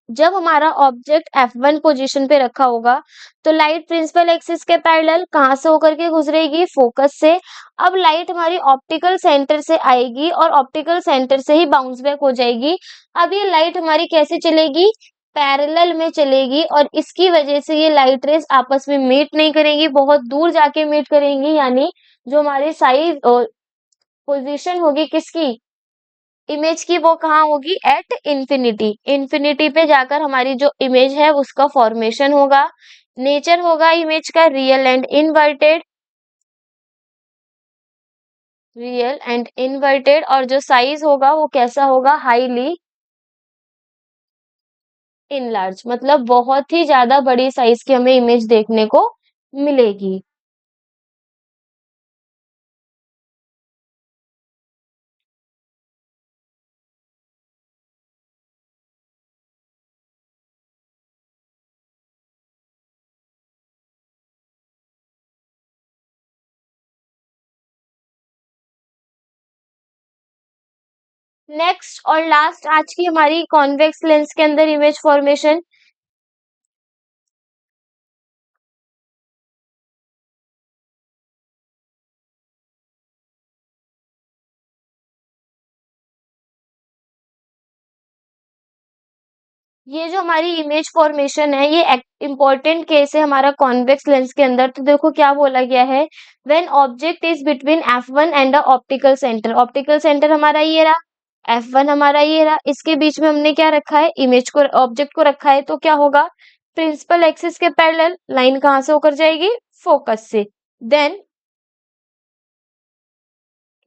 जब हमारा ऑब्जेक्ट F1 पोजीशन पे रखा होगा तो लाइट प्रिंसिपल एक्सिस के पैरेलल कहां से होकर के गुजरेगी, फोकस से। अब लाइट हमारी ऑप्टिकल सेंटर से आएगी और ऑप्टिकल सेंटर से ही बाउंस बैक हो जाएगी। अब ये लाइट हमारी कैसे चलेगी, पैरेलल में चलेगी, और इसकी वजह से ये लाइट रेज आपस में मीट नहीं करेंगी, बहुत दूर जाके मीट करेंगी। यानी जो हमारी साइज और पोजीशन होगी किसकी, इमेज की, वो कहाँ होगी, एट इंफिनिटी। इंफिनिटी पे जाकर हमारी जो इमेज है उसका फॉर्मेशन होगा। नेचर होगा इमेज का real and inverted, real and inverted. और जो साइज होगा वो कैसा होगा, हाईली इनलार्ज, मतलब बहुत ही ज्यादा बड़ी साइज की हमें इमेज देखने को मिलेगी। नेक्स्ट और लास्ट आज की हमारी कॉन्वेक्स लेंस के अंदर इमेज फॉर्मेशन। ये जो हमारी इमेज फॉर्मेशन है ये इंपॉर्टेंट केस है हमारा कॉन्वेक्स लेंस के अंदर। तो देखो क्या बोला गया है, when object is between F1 and the optical centre. Optical centre हमारा ये रहा, F1 हमारा ये रहा, इसके बीच में हमने क्या रखा है, इमेज को, ऑब्जेक्ट को रखा है। तो क्या होगा, प्रिंसिपल एक्सिस के पैरेलल लाइन कहाँ से होकर जाएगी, फोकस से। देन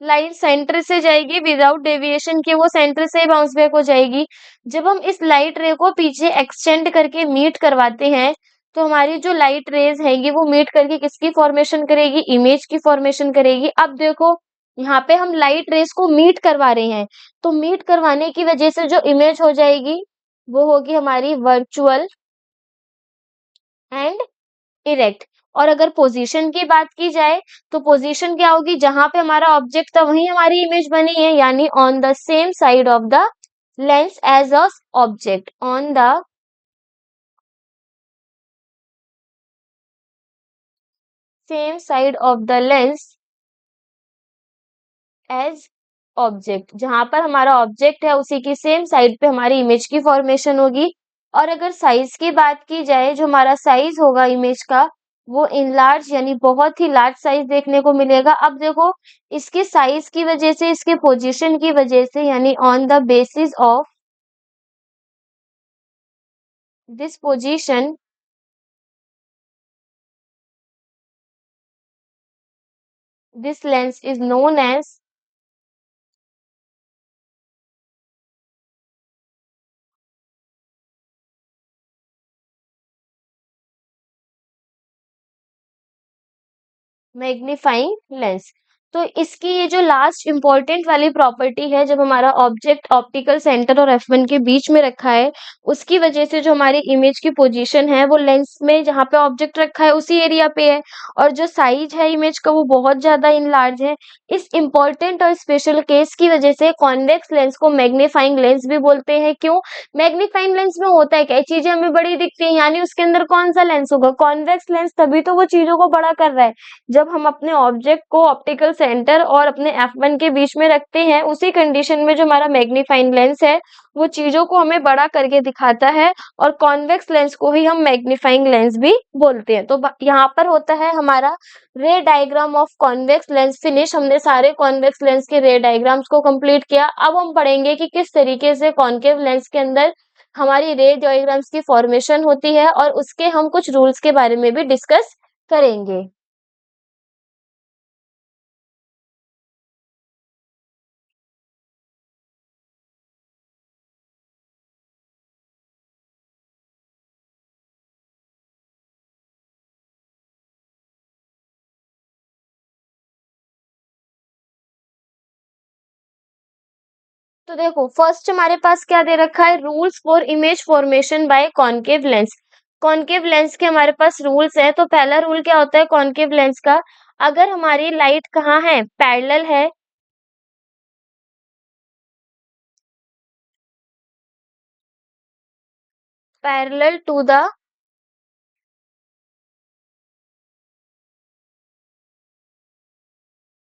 लाइन सेंटर से जाएगी विदाउट डेविएशन के, वो सेंटर से बाउंस बैक हो जाएगी। जब हम इस लाइट रे को पीछे एक्सटेंड करके मीट करवाते हैं तो हमारी जो लाइट रेज हैगी वो मीट करके किसकी फॉर्मेशन करेगी, इमेज की फॉर्मेशन करेगी। अब देखो यहाँ पे हम लाइट रेज को मीट करवा रहे हैं, तो मीट करवाने की वजह से जो इमेज हो जाएगी वो होगी हमारी वर्चुअल एंड इरेक्ट। और अगर पोजीशन की बात की जाए तो पोजीशन क्या होगी, जहां पे हमारा ऑब्जेक्ट था वहीं हमारी इमेज बनी है, यानी on the same side of the lens as a object, on the same side of the lens as object. जहां पर हमारा ऑब्जेक्ट है उसी की सेम साइड पे हमारी इमेज की फॉर्मेशन होगी। और अगर साइज की बात की जाए, जो हमारा साइज होगा इमेज का वो इनलार्ज यानी बहुत ही लार्ज साइज देखने को मिलेगा। अब देखो इसके साइज की वजह से, इसके पोजीशन की वजह से, यानी on the basis of this position, this lens is known as magnifying lens. तो इसकी ये जो लास्ट इंपॉर्टेंट वाली प्रॉपर्टी है, जब हमारा ऑब्जेक्ट ऑप्टिकल सेंटर और f1 के बीच में रखा है, उसकी वजह से जो हमारी इमेज की पोजीशन है वो लेंस में जहाँ पे ऑब्जेक्ट रखा है उसी एरिया पे है, और जो साइज है इमेज का वो बहुत ज्यादा इनलार्ज है। इस इंपॉर्टेंट और स्पेशल केस की वजह से कॉन्वेक्स लेंस को मैग्नीफाइंग लेंस भी बोलते हैं। क्यों? मैग्नीफाइंग लेंस में होता है क्या, ये चीजें हमें बड़ी दिखती है, यानी उसके अंदर कौन सा लेंस होगा, कॉन्वेक्स लेंस, तभी तो वो चीजों को बड़ा कर रहा है। जब हम अपने ऑब्जेक्ट को ऑप्टिकल सेंटर और अपने f1 के बीच में रखते हैं, उसी कंडीशन में जो हमारा मैग्नीफाइंग लेंस है वो चीजों को हमें बड़ा करके दिखाता है, और कॉन्वेक्स लेंस को ही हम मैग्नीफाइंग लेंस भी बोलते हैं। तो यहाँ पर होता है हमारा रे diagram of convex lens finish. हमने सारे कॉन्वेक्स लेंस के रे डायग्राम्स को कंप्लीट किया। अब हम पढ़ेंगे कि किस तरीके से कॉन्केव लेंस के अंदर हमारी रे डायग्राम्स की फॉर्मेशन होती है, और उसके हम कुछ रूल्स के बारे में भी डिस्कस करेंगे। तो देखो, फर्स्ट हमारे पास क्या दे रखा है, rules for image formation by concave lens. Concave lens के हमारे पास रूल्स है। तो पहला रूल क्या होता है कॉनकेव लेंस का, अगर हमारी लाइट कहाँ है, पैरेलल है, parallel to the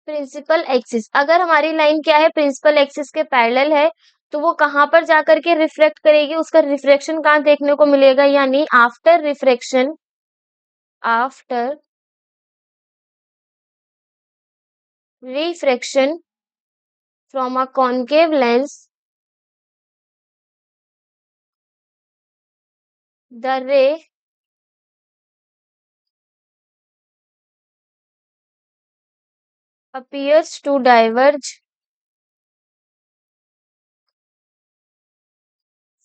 principal axis, अगर हमारी लाइन क्या है, प्रिंसिपल एक्सिस के पैरेलल है, तो वो कहाँ पर जाकर के रिफ्लेक्ट करेगी, उसका रिफ्लेक्शन कहाँ देखने को मिलेगा, यानी after refraction, after refraction from a concave lens, the रे appears to diverge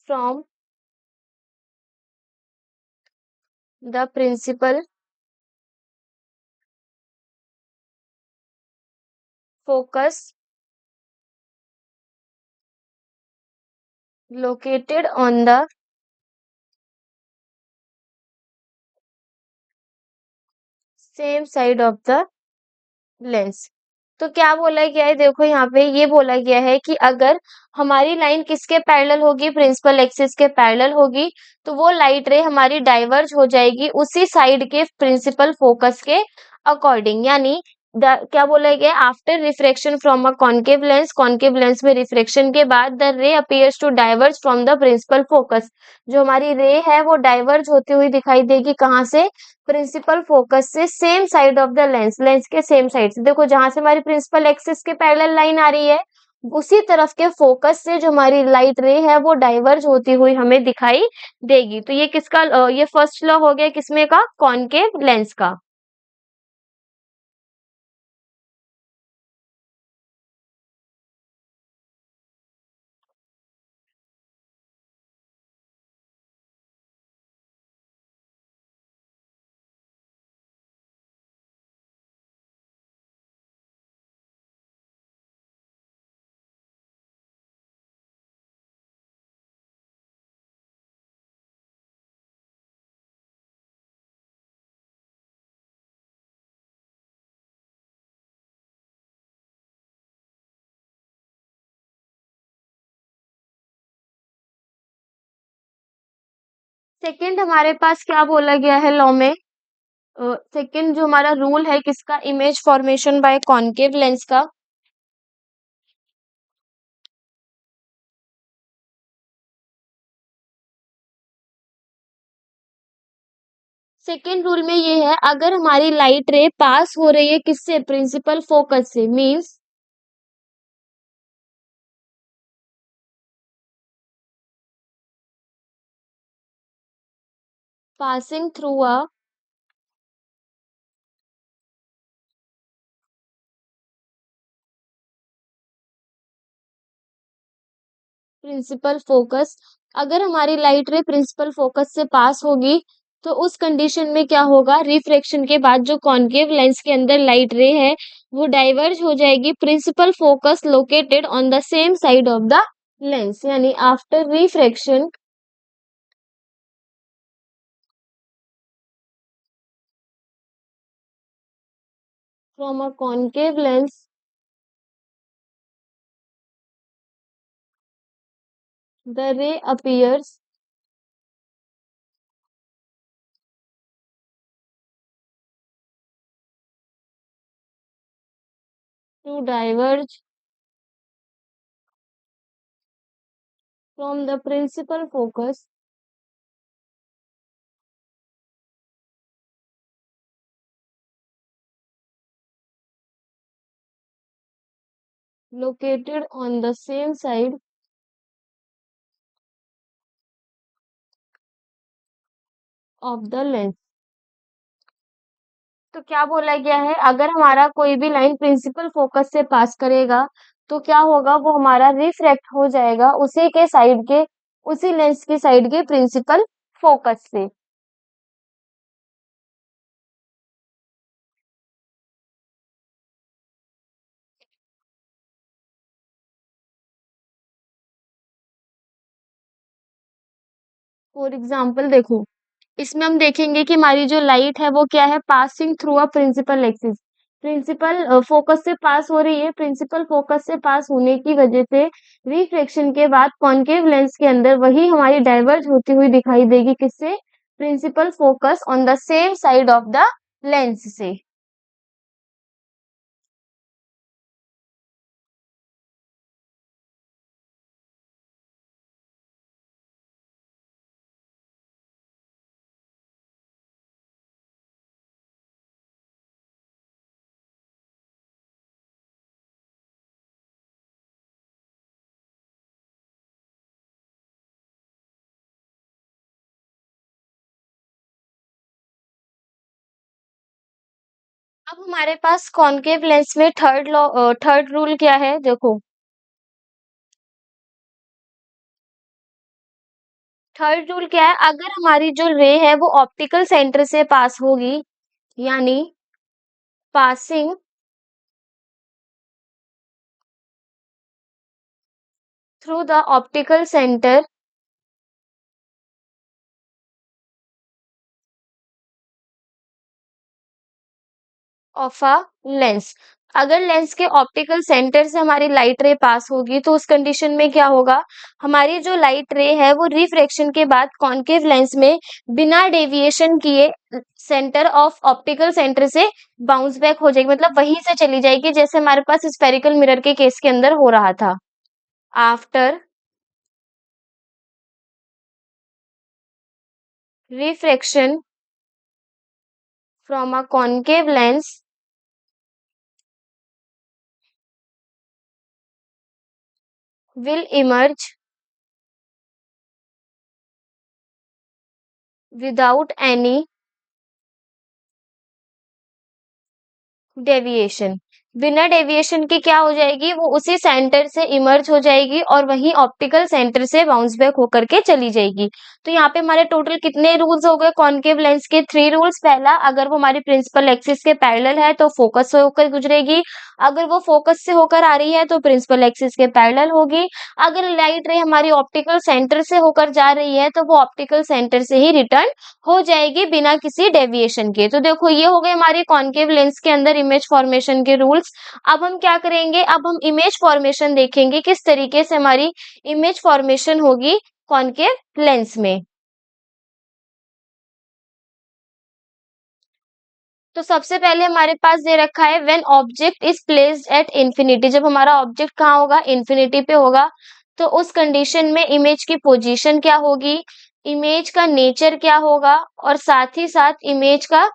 from the principal focus located on the same side of the lens. तो क्या बोला गया है, देखो यहाँ पे ये बोला गया है कि अगर हमारी लाइन किसके पैरेलल होगी, प्रिंसिपल एक्सिस के पैरेलल होगी, तो वो लाइट रे हमारी डाइवर्ज हो जाएगी उसी साइड के प्रिंसिपल फोकस के अकॉर्डिंग, यानी क्या बोला गया, after refraction from a concave lens में रिफ्रेक्शन के बाद the ray appears to diverge from the principal focus, जो हमारी रे है वो डाइवर्ज होती हुई दिखाई देगी, कहाँ से, प्रिंसिपल फोकस से, same side of the lens, lens के सेम साइड से। देखो जहां से हमारी प्रिंसिपल एक्सिस के पैरेलल लाइन आ रही है, उसी तरफ के फोकस से जो हमारी लाइट रे है वो डाइवर्ज होती हुई हमें दिखाई देगी। तो ये किसका ये फर्स्ट लॉ हो गया, किसमें का, कॉनकेव लेंस का। सेकंड हमारे पास क्या बोला गया है लॉ में, सेकंड जो हमारा रूल है किसका, image formation by concave lens का। सेकेंड रूल में ये है, अगर हमारी लाइट रे पास हो रही है किससे, प्रिंसिपल फोकस से, means passing through a principal focus. अगर हमारी लाइट रे प्रिंसिपल फोकस से पास होगी तो उस कंडीशन में क्या होगा, रिफ्रैक्शन के बाद जो कॉन्केव लेंस के अंदर लाइट रे है वो डाइवर्ज हो जाएगी principal focus located on the same side of the lens. यानी after refraction from a concave lens the ray appears to diverge from the principal focus located on the same side of the lens। तो क्या बोला गया है, अगर हमारा कोई भी लाइन प्रिंसिपल फोकस से पास करेगा तो क्या होगा, वो हमारा रिफ्रैक्ट हो जाएगा उसी के साइड के, उसी लेंस की साइड के प्रिंसिपल फोकस से। फॉर एग्जाम्पल देखो, इसमें हम देखेंगे कि हमारी जो लाइट है वो क्या है, passing through a principal axis. Principal focus से पास हो रही है, प्रिंसिपल फोकस से पास होने की वजह से रिफ्लेक्शन के बाद कॉन्केव लेंस के अंदर वही हमारी डाइवर्ज होती हुई दिखाई देगी, किससे, principal focus on the same side of the lens से। अब हमारे पास कॉन्केव लेंस में थर्ड रूल क्या है, देखो थर्ड रूल क्या है, अगर हमारी जो रे है वो ऑप्टिकल सेंटर से पास होगी, यानी passing through the optical centre of a lens. अगर लेंस के ऑप्टिकल सेंटर से हमारी लाइट रे पास होगी तो उस कंडीशन में क्या होगा, हमारी जो लाइट रे है वो रिफ्रैक्शन के बाद कॉन्केव लेंस में बिना डेविएशन किए सेंटर ऑफ ऑप्टिकल सेंटर से बाउंस बैक हो जाएगी, मतलब वहीं से चली जाएगी जैसे हमारे पास स्फेरिकल मिरर के केस के अंदर हो रहा था। After refraction from a concave lens will emerge without any deviation. बिना डेविएशन के क्या हो जाएगी, वो उसी सेंटर से इमर्ज हो जाएगी और वहीं ऑप्टिकल सेंटर से बाउंस बैक होकर के चली जाएगी। तो यहाँ पे हमारे टोटल कितने रूल्स हो गए कॉन्केव लेंस के, 3 रूल्स। पहला, अगर वो हमारी प्रिंसिपल एक्सिस के पैरेलल है तो फोकस से होकर गुजरेगी, अगर वो फोकस से होकर आ रही है तो प्रिंसिपल एक्सिस के पैरेलल होगी, अगर लाइट रे हमारी ऑप्टिकल सेंटर से होकर जा रही है तो वो ऑप्टिकल सेंटर से ही रिटर्न हो जाएगी बिना किसी डेविएशन के। तो देखो ये हो गए हमारे कॉन्केव लेंस के अंदर इमेज फॉर्मेशन के रूल्स। अब हम क्या करेंगे, अब हम इमेज फॉर्मेशन देखेंगे किस तरीके से हमारी इमेज फॉर्मेशन होगी कॉन्केव लेंस में। तो सबसे पहले हमारे पास दे रखा है when object is placed at infinity, जब हमारा ऑब्जेक्ट कहाँ होगा, इंफिनिटी पे होगा, तो उस कंडीशन में इमेज की पोजीशन क्या होगी, इमेज का नेचर क्या होगा और साथ ही साथ इमेज का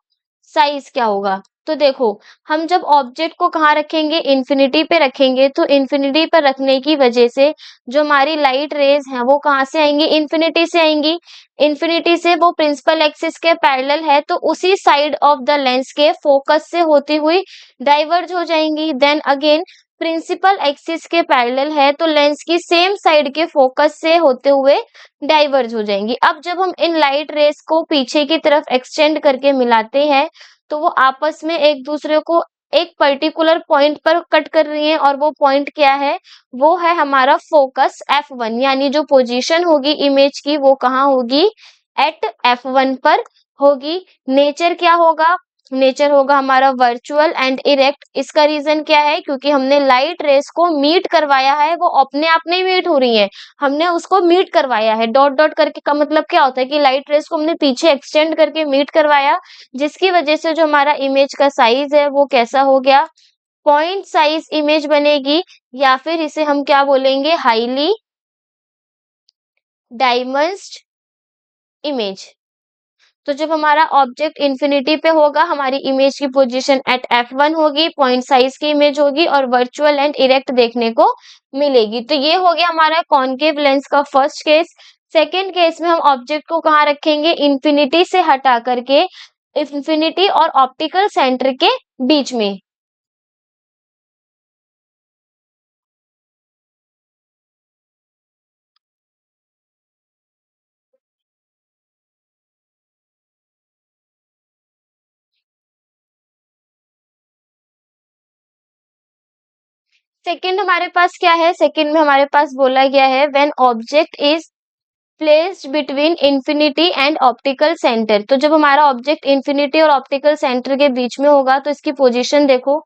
साइज क्या होगा। तो देखो, हम जब ऑब्जेक्ट को कहाँ रखेंगे, इंफिनिटी पे रखेंगे, तो इंफिनिटी पर रखने की वजह से जो हमारी लाइट रेज हैं वो कहाँ से आएंगी, इंफिनिटी से आएंगी। इंफिनिटी से वो प्रिंसिपल एक्सिस के पैरेलल है तो उसी साइड ऑफ द लेंस के फोकस से होती हुई डाइवर्ज हो जाएंगी। देन अगेन प्रिंसिपल एक्सिस के पैरेलल है तो लेंस की सेम साइड के फोकस से होते हुए डाइवर्ज हो जाएंगी। अब जब हम इन लाइट रेस को पीछे की तरफ एक्सटेंड करके मिलाते हैं तो वो आपस में एक दूसरे को एक पर्टिकुलर पॉइंट पर कट कर रही हैं, और वो पॉइंट क्या है? वो है हमारा फोकस F1, यानी जो पोजीशन होगी इमेज की वो कहाँ होगी? एट F1 पर होगी। नेचर क्या होगा? नेचर होगा हमारा वर्चुअल एंड इरेक्ट। इसका रीजन क्या है? क्योंकि हमने लाइट रेस को मीट करवाया है, वो अपने आप नहीं मीट हो रही है, हमने उसको मीट करवाया है। डॉट डॉट करके का मतलब क्या होता है कि लाइट रेस को हमने पीछे एक्सटेंड करके मीट करवाया, जिसकी वजह से जो हमारा इमेज का साइज है वो कैसा हो गया? पॉइंट साइज इमेज बनेगी, या फिर इसे हम क्या बोलेंगे? Highly diminished image. तो जब हमारा ऑब्जेक्ट इंफिनिटी पे होगा, हमारी इमेज की पोजीशन एट F1 होगी, पॉइंट साइज की इमेज होगी और वर्चुअल एंड इरेक्ट देखने को मिलेगी। तो ये हो गया हमारा कॉनकेव लेंस का फर्स्ट केस। सेकेंड केस में हम ऑब्जेक्ट को कहाँ रखेंगे? इंफिनिटी से हटा करके इंफिनिटी और ऑप्टिकल सेंटर के बीच में। सेकंड हमारे पास क्या है? सेकंड में हमारे पास बोला गया है when object is placed between infinity and optical centre. तो जब हमारा ऑब्जेक्ट इंफिनिटी और ऑप्टिकल सेंटर के बीच में होगा तो इसकी पोजीशन देखो।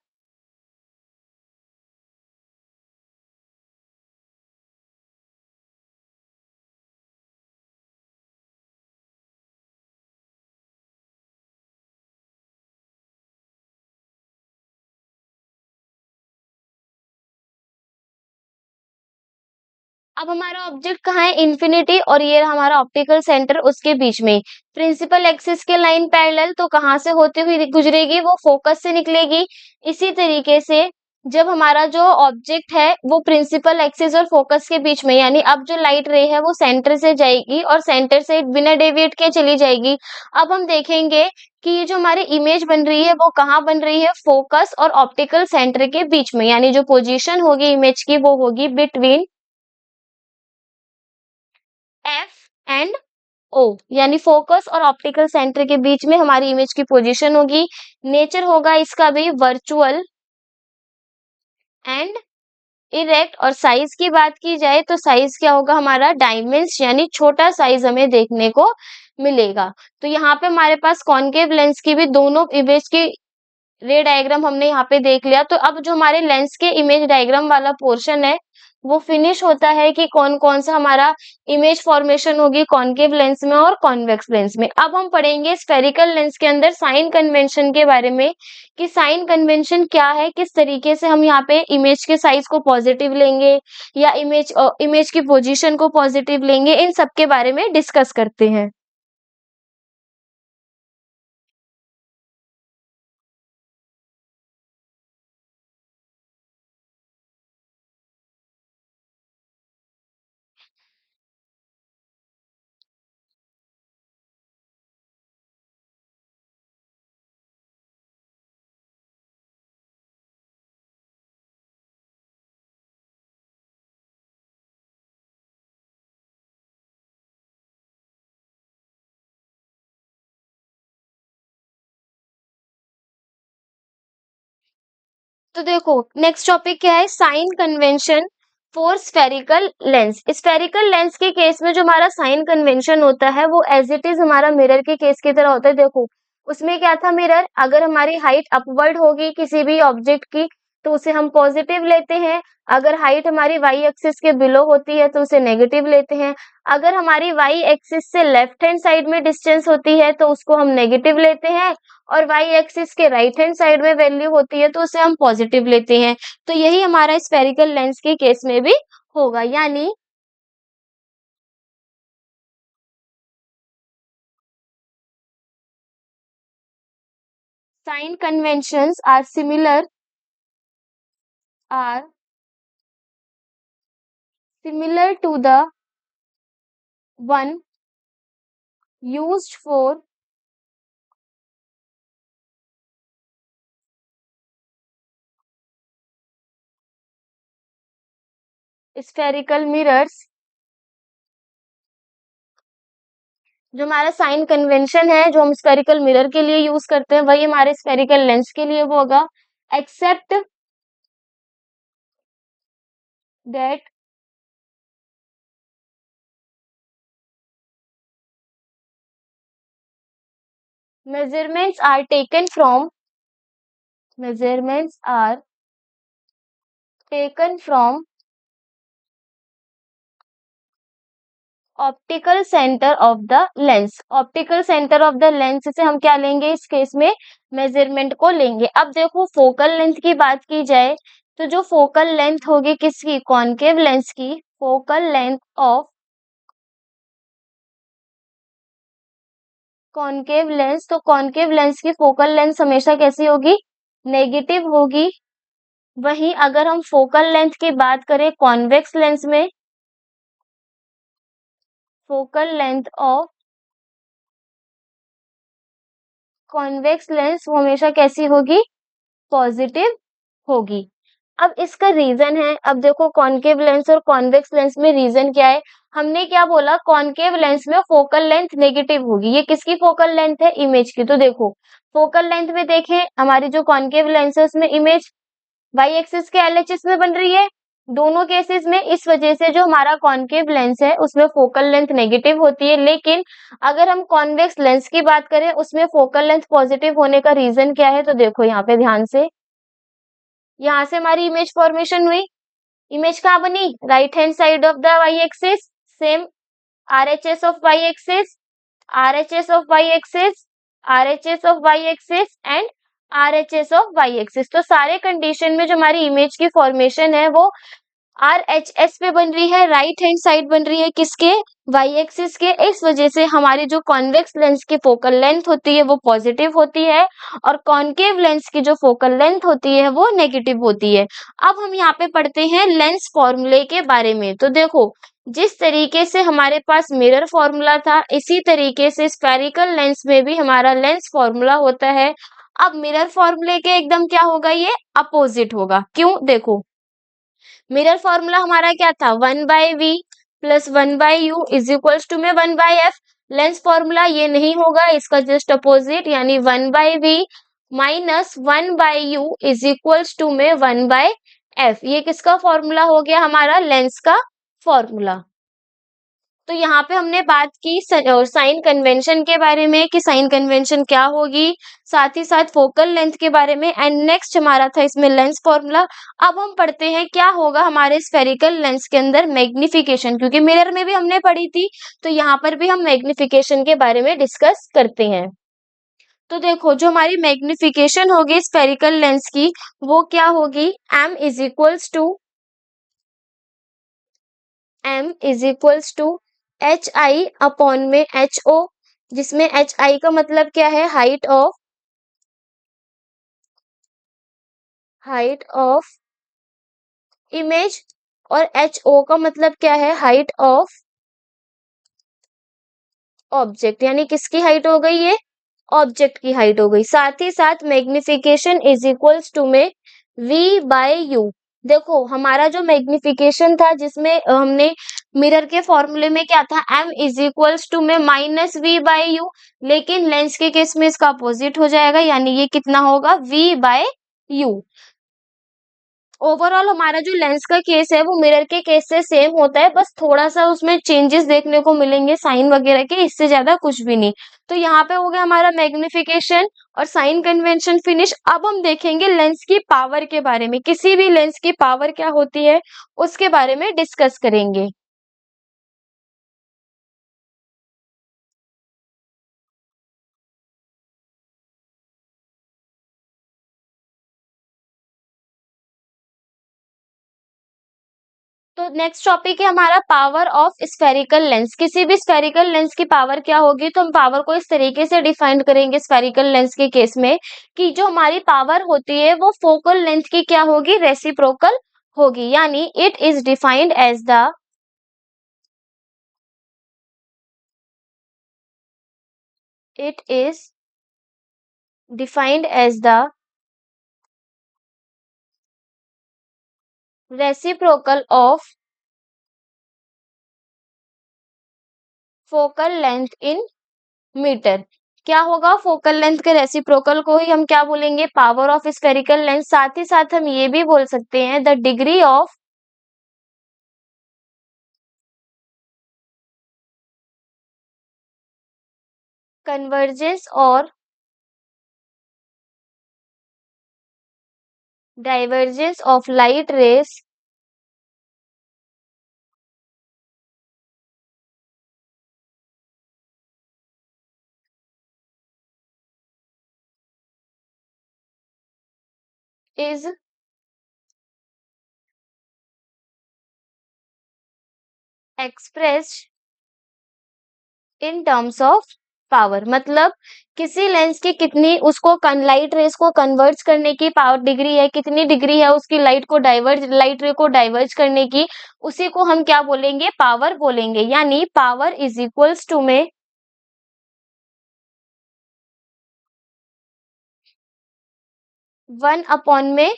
अब हमारा ऑब्जेक्ट कहाँ है? इंफिनिटी, और ये रहा हमारा ऑप्टिकल सेंटर उसके बीच में। प्रिंसिपल एक्सिस के लाइन पैरेलल, तो कहाँ से होती हुई गुजरेगी? वो फोकस से निकलेगी। इसी तरीके से जब हमारा जो ऑब्जेक्ट है वो प्रिंसिपल एक्सिस और फोकस के बीच में, यानी अब जो लाइट रे है वो सेंटर से जाएगी और सेंटर से बिना डेविएट के चली जाएगी। अब हम देखेंगे कि ये जो हमारी इमेज बन रही है वो कहाँ बन रही है? फोकस और ऑप्टिकल सेंटर के बीच में, यानी जो पोजीशन होगी इमेज की वो होगी बिटवीन एफ एंड ओ, यानी फोकस और ऑप्टिकल सेंटर के बीच में हमारी इमेज की पोजीशन होगी। नेचर होगा इसका भी वर्चुअल एंड इरेक्ट, और साइज की बात की जाए तो साइज क्या होगा हमारा? डायमेंस, यानी छोटा साइज हमें देखने को मिलेगा। तो यहाँ पे हमारे पास कॉनकेव लेंस की भी दोनों इमेज की रे डायग्राम हमने यहाँ पे देख लिया। तो अब जो हमारे लेंस के इमेज डायग्राम वाला पोर्शन है वो फिनिश होता है कि कौन कौन सा हमारा इमेज फॉर्मेशन होगी कॉनकेव लेंस में और कॉन्वेक्स लेंस में। अब हम पढ़ेंगे स्फेरिकल लेंस के अंदर साइन कन्वेंशन के बारे में, कि साइन कन्वेंशन क्या है, किस तरीके से हम यहाँ पे इमेज के साइज को पॉजिटिव लेंगे या इमेज की पोजीशन को पॉजिटिव लेंगे, इन सब के बारे में डिस्कस करते हैं। तो देखो नेक्स्ट टॉपिक क्या है? Sign convention for spherical lens. Spherical lens के केस में जो हमारा साइन कन्वेंशन होता है वो एज इट इज हमारा मिरर के केस की तरह होता है। देखो उसमें क्या था? मिरर, अगर हमारी हाइट अपवर्ड होगी किसी भी ऑब्जेक्ट की तो उसे हम पॉजिटिव लेते हैं, अगर हाइट हमारी वाई एक्सिस के बिलो होती है तो उसे नेगेटिव लेते हैं, अगर हमारी वाई एक्सिस से लेफ्ट हैंड साइड में डिस्टेंस होती है तो उसको हम नेगेटिव लेते हैं, और वाई एक्सिस के राइट हैंड साइड में वैल्यू होती है तो उसे हम पॉजिटिव लेते हैं। तो यही हमारा स्फेरिकल लेंस के केस में भी होगा, यानी sign conventions are similar to the one used for spherical mirrors, जो हमारा साइन कन्वेंशन है जो हम स्फेरिकल मिरर के लिए यूज करते हैं वही हमारे स्फेरिकल लेंस के लिए वो होगा, except that measurements are taken from measurements are taken from optical centre of the lens. Optical centre of the lens से हम क्या लेंगे इस केस में, मेजरमेंट को लेंगे। अब देखो फोकल लेंथ की बात की जाए तो जो फोकल लेंथ होगी किसकी, कॉनकेव लेंस की, focal length of concave lens, तो कॉनकेव लेंस की फोकल लेंथ हमेशा कैसी होगी, नेगेटिव होगी। वहीं अगर हम फोकल लेंथ की बात करें कॉन्वेक्स लेंस में, focal length of convex lens वो हमेशा कैसी होगी, पॉजिटिव होगी। अब इसका रीजन है, अब देखो कॉनकेव लेंस और कॉन्वेक्स लेंस में रीजन क्या है, हमने क्या बोला, कॉनकेव लेंस में फोकल लेंथ नेगेटिव होगी। ये किसकी फोकल लेंथ है, इमेज की। तो देखो फोकल लेंथ में देखें हमारी जो कॉनकेव लेंस है उसमें इमेज वाई एक्सिस के एलएचएस में बन रही है। दोनों केसेस में इस वजह से जो हमारा कॉनकेव लेंस है उसमें फोकल लेंथ नेगेटिव होती है। लेकिन अगर हम कॉन्वेक्स लेंस की बात करें उसमें फोकल लेंथ पॉजिटिव होने का रीजन क्या है, तो देखो यहाँ पे ध्यान से, यहाँ से हमारी इमेज फॉर्मेशन हुई। इमेज कहाँ बनी, right hand side of the Y axis, same RHS of Y axis, RHS of Y axis, RHS of Y axis and RHS of Y axis. तो सारे कंडीशन में जो हमारी इमेज की फॉर्मेशन है वो आरएचएस पे बन रही है, राइट हैंड साइड बन रही है किसके, वाई एक्सिस के। इस वजह से हमारी जो कॉन्वेक्स लेंस की फोकल लेंथ होती है वो पॉजिटिव होती है और कॉनकेव लेंस की जो फोकल लेंथ होती है वो नेगेटिव होती है। अब हम यहाँ पे पढ़ते हैं लेंस फॉर्मूले के बारे में। तो देखो जिस तरीके से हमारे पास मिरर फॉर्मूला था इसी तरीके से स्फेरिकल लेंस में भी हमारा लेंस फॉर्मूला होता है। अब मिरर फॉर्मूले के एकदम क्या होगा, ये अपोजिट होगा। क्यों, देखो मिरर फॉर्मूला हमारा क्या था, 1/v plus 1/u is equals to में 1/f। लेंस फॉर्मूला ये नहीं होगा, इसका जस्ट अपोजिट यानी 1/v minus 1/u is equals to में 1/f। ये किसका फॉर्मूला हो गया, हमारा लेंस का फॉर्मूला। तो यहाँ पे हमने बात की साइन कन्वेंशन के बारे में कि साइन कन्वेंशन क्या होगी, साथ ही साथ फोकल लेंथ के बारे में, एंड नेक्स्ट हमारा था इसमें लेंस फॉर्मूला। अब हम पढ़ते हैं क्या होगा हमारे स्फेरिकल लेंस के अंदर मैग्निफिकेशन, क्योंकि मिरर में भी हमने पढ़ी थी तो यहाँ पर भी हम मैग्निफिकेशन के बारे में डिस्कस करते हैं। तो देखो जो हमारी मैग्निफिकेशन होगी स्फेरिकल लेंस की वो क्या होगी, m is equals to H I upon में एच ओ, जिसमें एच आई का मतलब क्या है, हाइट ऑफ इमेज, और एच ओ का मतलब क्या है, हाइट ऑफ ऑब्जेक्ट। यानी किसकी हाइट हो गई, ये ऑब्जेक्ट की हाइट हो गई। साथ ही साथ मैग्निफिकेशन इज इक्वल्स टू में v/u। देखो हमारा जो मैग्निफिकेशन था जिसमें हमने मिरर के फॉर्मूले में क्या था, m इज इक्वल्स टू में -v/u, लेकिन लेंस के केस में इसका अपोजिट हो जाएगा यानी ये कितना होगा, v/u। ओवरऑल हमारा जो लेंस का केस है वो मिरर के केस से सेम होता है, बस थोड़ा सा उसमें चेंजेस देखने को मिलेंगे साइन वगैरह के, इससे ज्यादा कुछ भी नहीं। तो यहाँ पे हो गया हमारा मैग्निफिकेशन और साइन कन्वेंशन फिनिश। अब हम देखेंगे लेंस की पावर के बारे में, किसी भी लेंस की पावर क्या होती है उसके बारे में डिस्कस करेंगे। तो नेक्स्ट टॉपिक है हमारा पावर ऑफ स्फेरिकल लेंस। किसी भी स्फेरिकल लेंस की पावर क्या होगी, तो हम पावर को इस तरीके से डिफाइन करेंगे स्फेरिकल लेंस के केस में कि जो हमारी पावर होती है वो फोकल लेंथ की क्या होगी, रेसिप्रोकल होगी। यानी it is defined as the it is defined as the reciprocal of focal length in metre. क्या होगा, फोकल लेंथ के रेसिप्रोकल को ही हम क्या बोलेंगे, पावर ऑफ स्फेरिकल लेंथ। साथ ही साथ हम ये भी बोल सकते हैं द डिग्री ऑफ कन्वर्जेंस और divergence of light rays is expressed in terms of power. मतलब किसी लेंस की कितनी उसको लाइट रेस को कन्वर्ज करने की पावर डिग्री है, कितनी डिग्री है उसकी लाइट रे को डाइवर्ज करने की, उसी को हम क्या बोलेंगे, पावर बोलेंगे। यानी पावर इज इक्वल्स टू में 1 में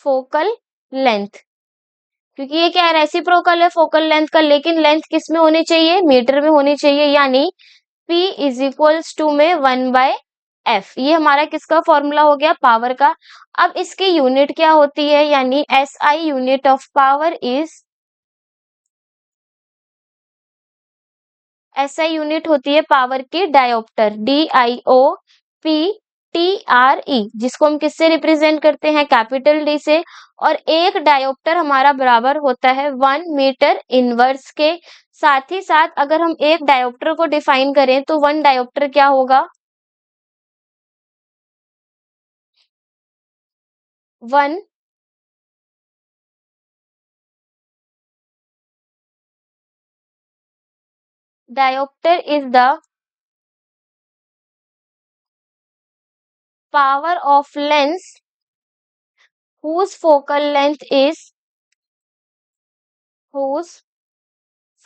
फोकल लेंथ। क्योंकि ये क्या है, रेसिप्रोकल है फोकल लेंथ का, लेकिन लेंथ किस में होनी चाहिए, मीटर में होनी चाहिए। यानी P इज इक्वल्स टू में 1/f। ये हमारा किसका फॉर्मूला हो गया, पावर का। अब इसकी यूनिट क्या होती है, यानी SI unit of power is, SI unit होती है पावर की डायोप्टर, DIOPTRE, जिसको हम किससे रिप्रेजेंट करते हैं, कैपिटल D से। और एक डायोप्टर हमारा बराबर होता है 1 मीटर इनवर्स के। साथ ही साथ अगर हम एक डायोप्टर को डिफाइन करें तो 1 डायोप्टर क्या होगा, 1 dioptre is the power of lens whose focal length is whose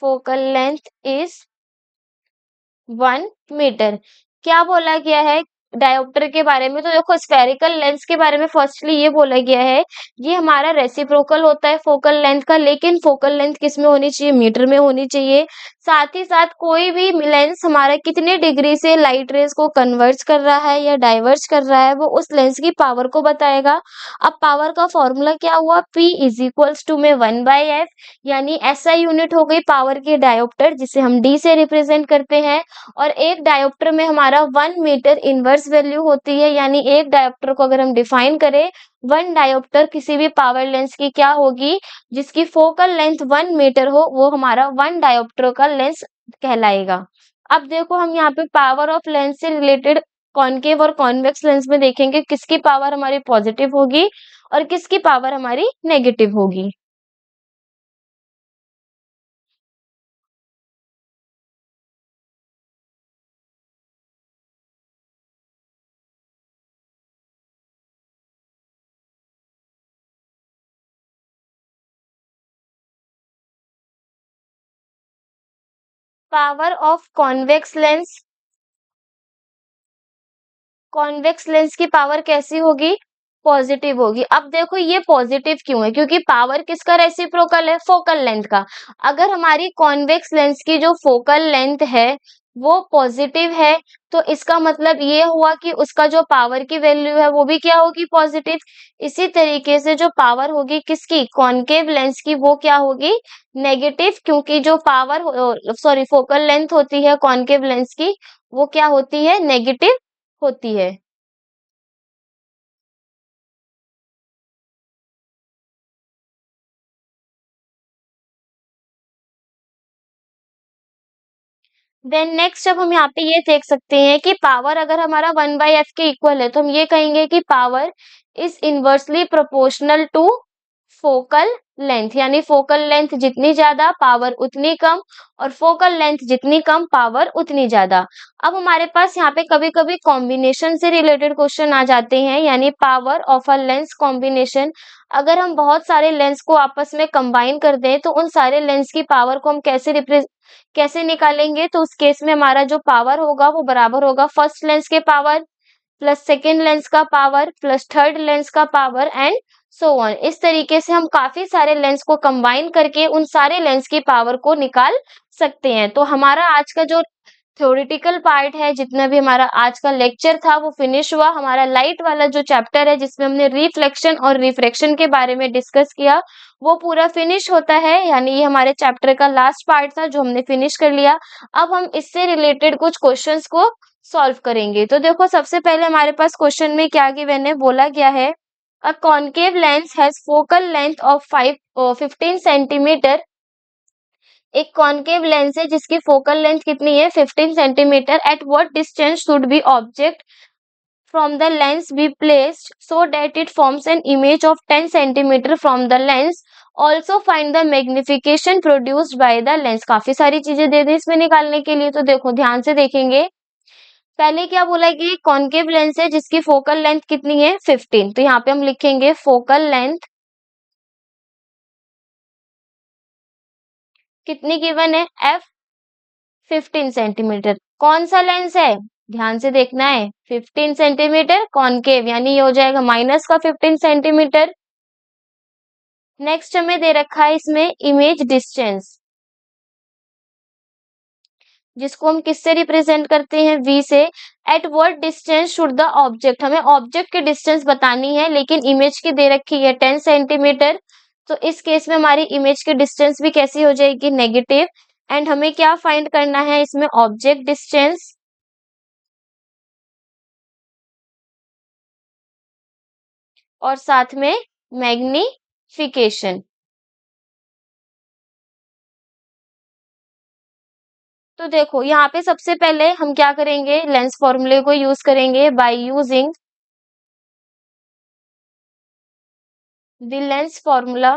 focal length is 1 metre. क्या बोला गया है डायोप्टर के बारे में, तो देखो स्फेरिकल लेंस के बारे में फर्स्टली ये बोला गया है, ये हमारा रेसिप्रोकल होता है फोकल लेंथ का, लेकिन फोकल लेंथ किस में होनी चाहिए, मीटर में होनी चाहिए। साथ ही साथ कोई भी लेंस हमारा कितने डिग्री से लाइट रेज को कन्वर्ज कर रहा है या डाइवर्ज कर रहा है, वो उस लेंस की पावर को बताएगा। अब पावर का फॉर्मूला क्या हुआ, P इज इक्वल्स टू में 1/f। यानी SI यूनिट हो गई पावर की डायोप्टर, जिसे हम D से रिप्रेजेंट करते हैं। और एक डायोप्टर में हमारा 1 मीटर इनवर्स वैल्यू होती है। यानी एक डायोप्टर को अगर हम डिफाइन करें, 1 डायोप्टर किसी भी पावर लेंस की क्या होगी, जिसकी फोकल लेंथ 1 मीटर हो, वो हमारा 1 डायोप्टर का लेंस कहलाएगा। अब देखो हम यहाँ पे पावर ऑफ लेंस से रिलेटेड कॉनकेव और कॉन्वेक्स लेंस में देखेंगे किसकी पावर हमारी पॉजिटिव होगी और किसकी पावर हमारी नेगेटिव होगी। Power of convex lens, convex lens की पावर कैसी होगी, पॉजिटिव होगी। अब देखो ये पॉजिटिव क्यों है, क्योंकि पावर किसका रेसिप्रोकल है, फोकल लेंथ का। अगर हमारी कॉन्वेक्स लेंस की जो फोकल लेंथ है वो पॉजिटिव है, तो इसका मतलब ये हुआ कि उसका जो पावर की वैल्यू है वो भी क्या होगी, पॉजिटिव। इसी तरीके से जो पावर होगी किसकी, कॉनकेव लेंस की, वो क्या होगी, नेगेटिव। क्योंकि जो पावर सॉरी फोकल लेंथ होती है कॉनकेव लेंस की, वो क्या होती है, नेगेटिव होती है। देन नेक्स्ट अब हम यहाँ पे ये देख सकते हैं कि पावर अगर हमारा 1/f के इक्वल है, तो हम ये कहेंगे कि power is inversely proportional to focal length. यानी फोकल लेंथ जितनी ज्यादा पावर उतनी कम, और फोकल लेंथ जितनी कम पावर उतनी ज्यादा। अब हमारे पास यहाँ पे कभी कभी कॉम्बिनेशन से रिलेटेड क्वेश्चन आ जाते हैं, यानी power of a lens combination. अगर हम बहुत सारे लेंस को आपस में कंबाइन कर दें तो उन सारे लेंस की पावर को हम कैसे निकालेंगे, तो उस केस में हमारा जो पावर होगा वो बराबर होगा फर्स्ट लेंस के पावर प्लस सेकेंड लेंस का पावर प्लस थर्ड लेंस का पावर एंड सो ऑन। इस तरीके से हम काफी सारे लेंस को कंबाइन करके उन सारे लेंस की पावर को निकाल सकते हैं। तो हमारा आज का जो थ्योरेटिकल पार्ट है, जितना भी हमारा आज का लेक्चर था वो फिनिश हुआ। हमारा लाइट वाला जो चैप्टर है जिसमें हमने रिफ्लेक्शन और रिफ्रैक्शन के बारे में डिस्कस किया, वो पूरा फिनिश होता है। यानी ये हमारे चैप्टर का लास्ट पार्ट था जो हमने फिनिश कर लिया। अब हम इससे रिलेटेड कुछ क्वेश्चंस को सॉल्व करेंगे। तो देखो, सबसे पहले हमारे पास क्वेश्चन में क्या गिवन है, बोला गया है अ concave lens has focal length of 15 centimetre. एक कॉन्केव लेंस है जिसकी फोकल लेंथ कितनी है, 15 centimetre. At what distance should be object from the lens be placed so that it forms an image of 10 centimeter from the lens. Also find the magnification produced by the lens। काफी सारी चीजें दे दी इसमें निकालने के लिए। तो देखो, ध्यान से देखेंगे। पहले क्या बोला कि कॉन्केव लेंस है जिसकी फोकल लेंथ कितनी है, 15। तो यहाँ पे हम लिखेंगे फोकल लेंथ कितनी गिवन है, एफ 15 सेंटीमीटर। कौन सा लेंस है, ध्यान से देखना है, 15 सेंटीमीटर कॉन्केव, यानी ये हो जाएगा माइनस का 15 सेंटीमीटर। नेक्स्ट हमें दे रखा है इसमें इमेज डिस्टेंस, जिसको हम किससे रिप्रेजेंट करते हैं, v से। At what distance should the object, हमें ऑब्जेक्ट की डिस्टेंस बतानी है, लेकिन इमेज की दे रखी है 10 सेंटीमीटर। तो इस केस में हमारी इमेज की डिस्टेंस भी कैसी हो जाएगी, नेगेटिव। एंड हमें क्या फाइंड करना है इसमें, ऑब्जेक्ट डिस्टेंस और साथ में मैग्निफिकेशन। तो देखो, यहाँ पे सबसे पहले हम क्या करेंगे, लेंस फॉर्मूले को यूज करेंगे by using the lens formula.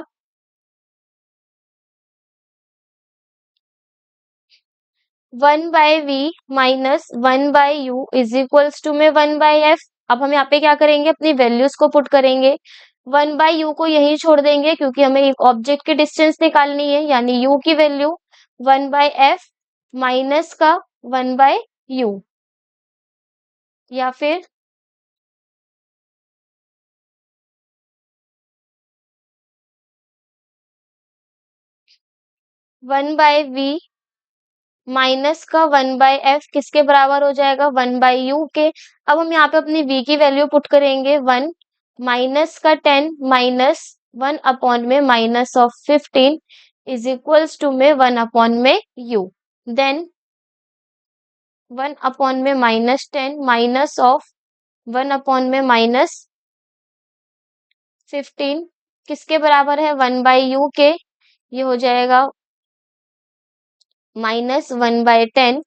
1/v minus 1/u is equals to में 1/f। अब हम यहाँ पे क्या करेंगे, अपनी वैल्यूज को पुट करेंगे। 1/u को यहीं छोड़ देंगे क्योंकि हमें एक ऑब्जेक्ट की डिस्टेंस निकालनी है, यानी u की वैल्यू 1/f माइनस का 1/u, या फिर 1/v माइनस का 1/f किसके बराबर हो जाएगा, 1/u के। अब हम यहाँ पे अपनी v की वैल्यू पुट करेंगे, 1 माइनस का 10 माइनस 1 अपॉन में minus of 15 is equals to में 1 अपॉन में u। देन 1 अपॉन में माइनस 10 माइनस ऑफ 1 अपॉन में माइनस 15 किसके बराबर है, 1/u के। ये हो जाएगा माइनस 1/10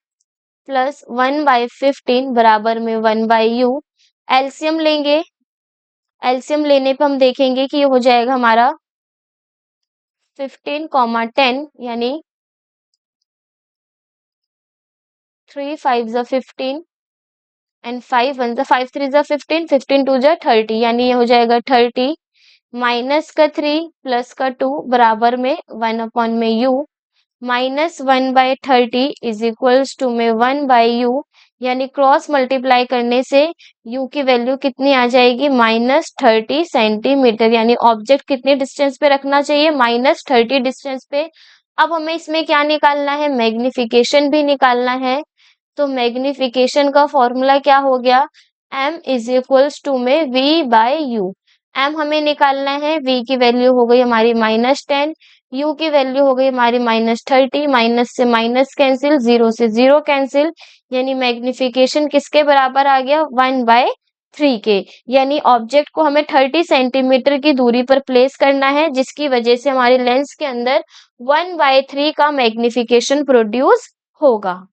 प्लस 1/15 बराबर में 1/u। एलसीएम लेंगे, एलसीएम लेने पे हम देखेंगे कि ये हो जाएगा हमारा 15, 10, यानी 3 5 जा 15 एंड 5 1 जा 5 3 जा 15, 15 2 जा 30, यानी ये हो जाएगा 30 माइनस का 3 प्लस का 2 बराबर में 1 अपॉन में u। Minus 1/30 is equals to में 1/u, यानी क्रॉस मल्टीप्लाई करने से u की वैल्यू कितनी आ जाएगी, -30 सेंटीमीटर। यानी ऑब्जेक्ट कितने डिस्टेंस पे रखना चाहिए, -30 डिस्टेंस पे। अब हमें इसमें क्या निकालना है, मैग्निफिकेशन भी निकालना है। तो मैग्निफिकेशन का फॉर्मूला क्या हो गया, m इज इक्वल्स टू में v/u। m हमें निकालना है, v की वैल्यू हो गई हमारी -10, u की वैल्यू हो गई हमारी -30, माइनस से माइनस कैंसिल, 0 से 0 कैंसिल, यानी मैग्निफिकेशन किसके बराबर आ गया, 1/3 के। यानी ऑब्जेक्ट को हमें 30 सेंटीमीटर की दूरी पर प्लेस करना है, जिसकी वजह से हमारे लेंस के अंदर 1/3 का मैग्निफिकेशन प्रोड्यूस होगा।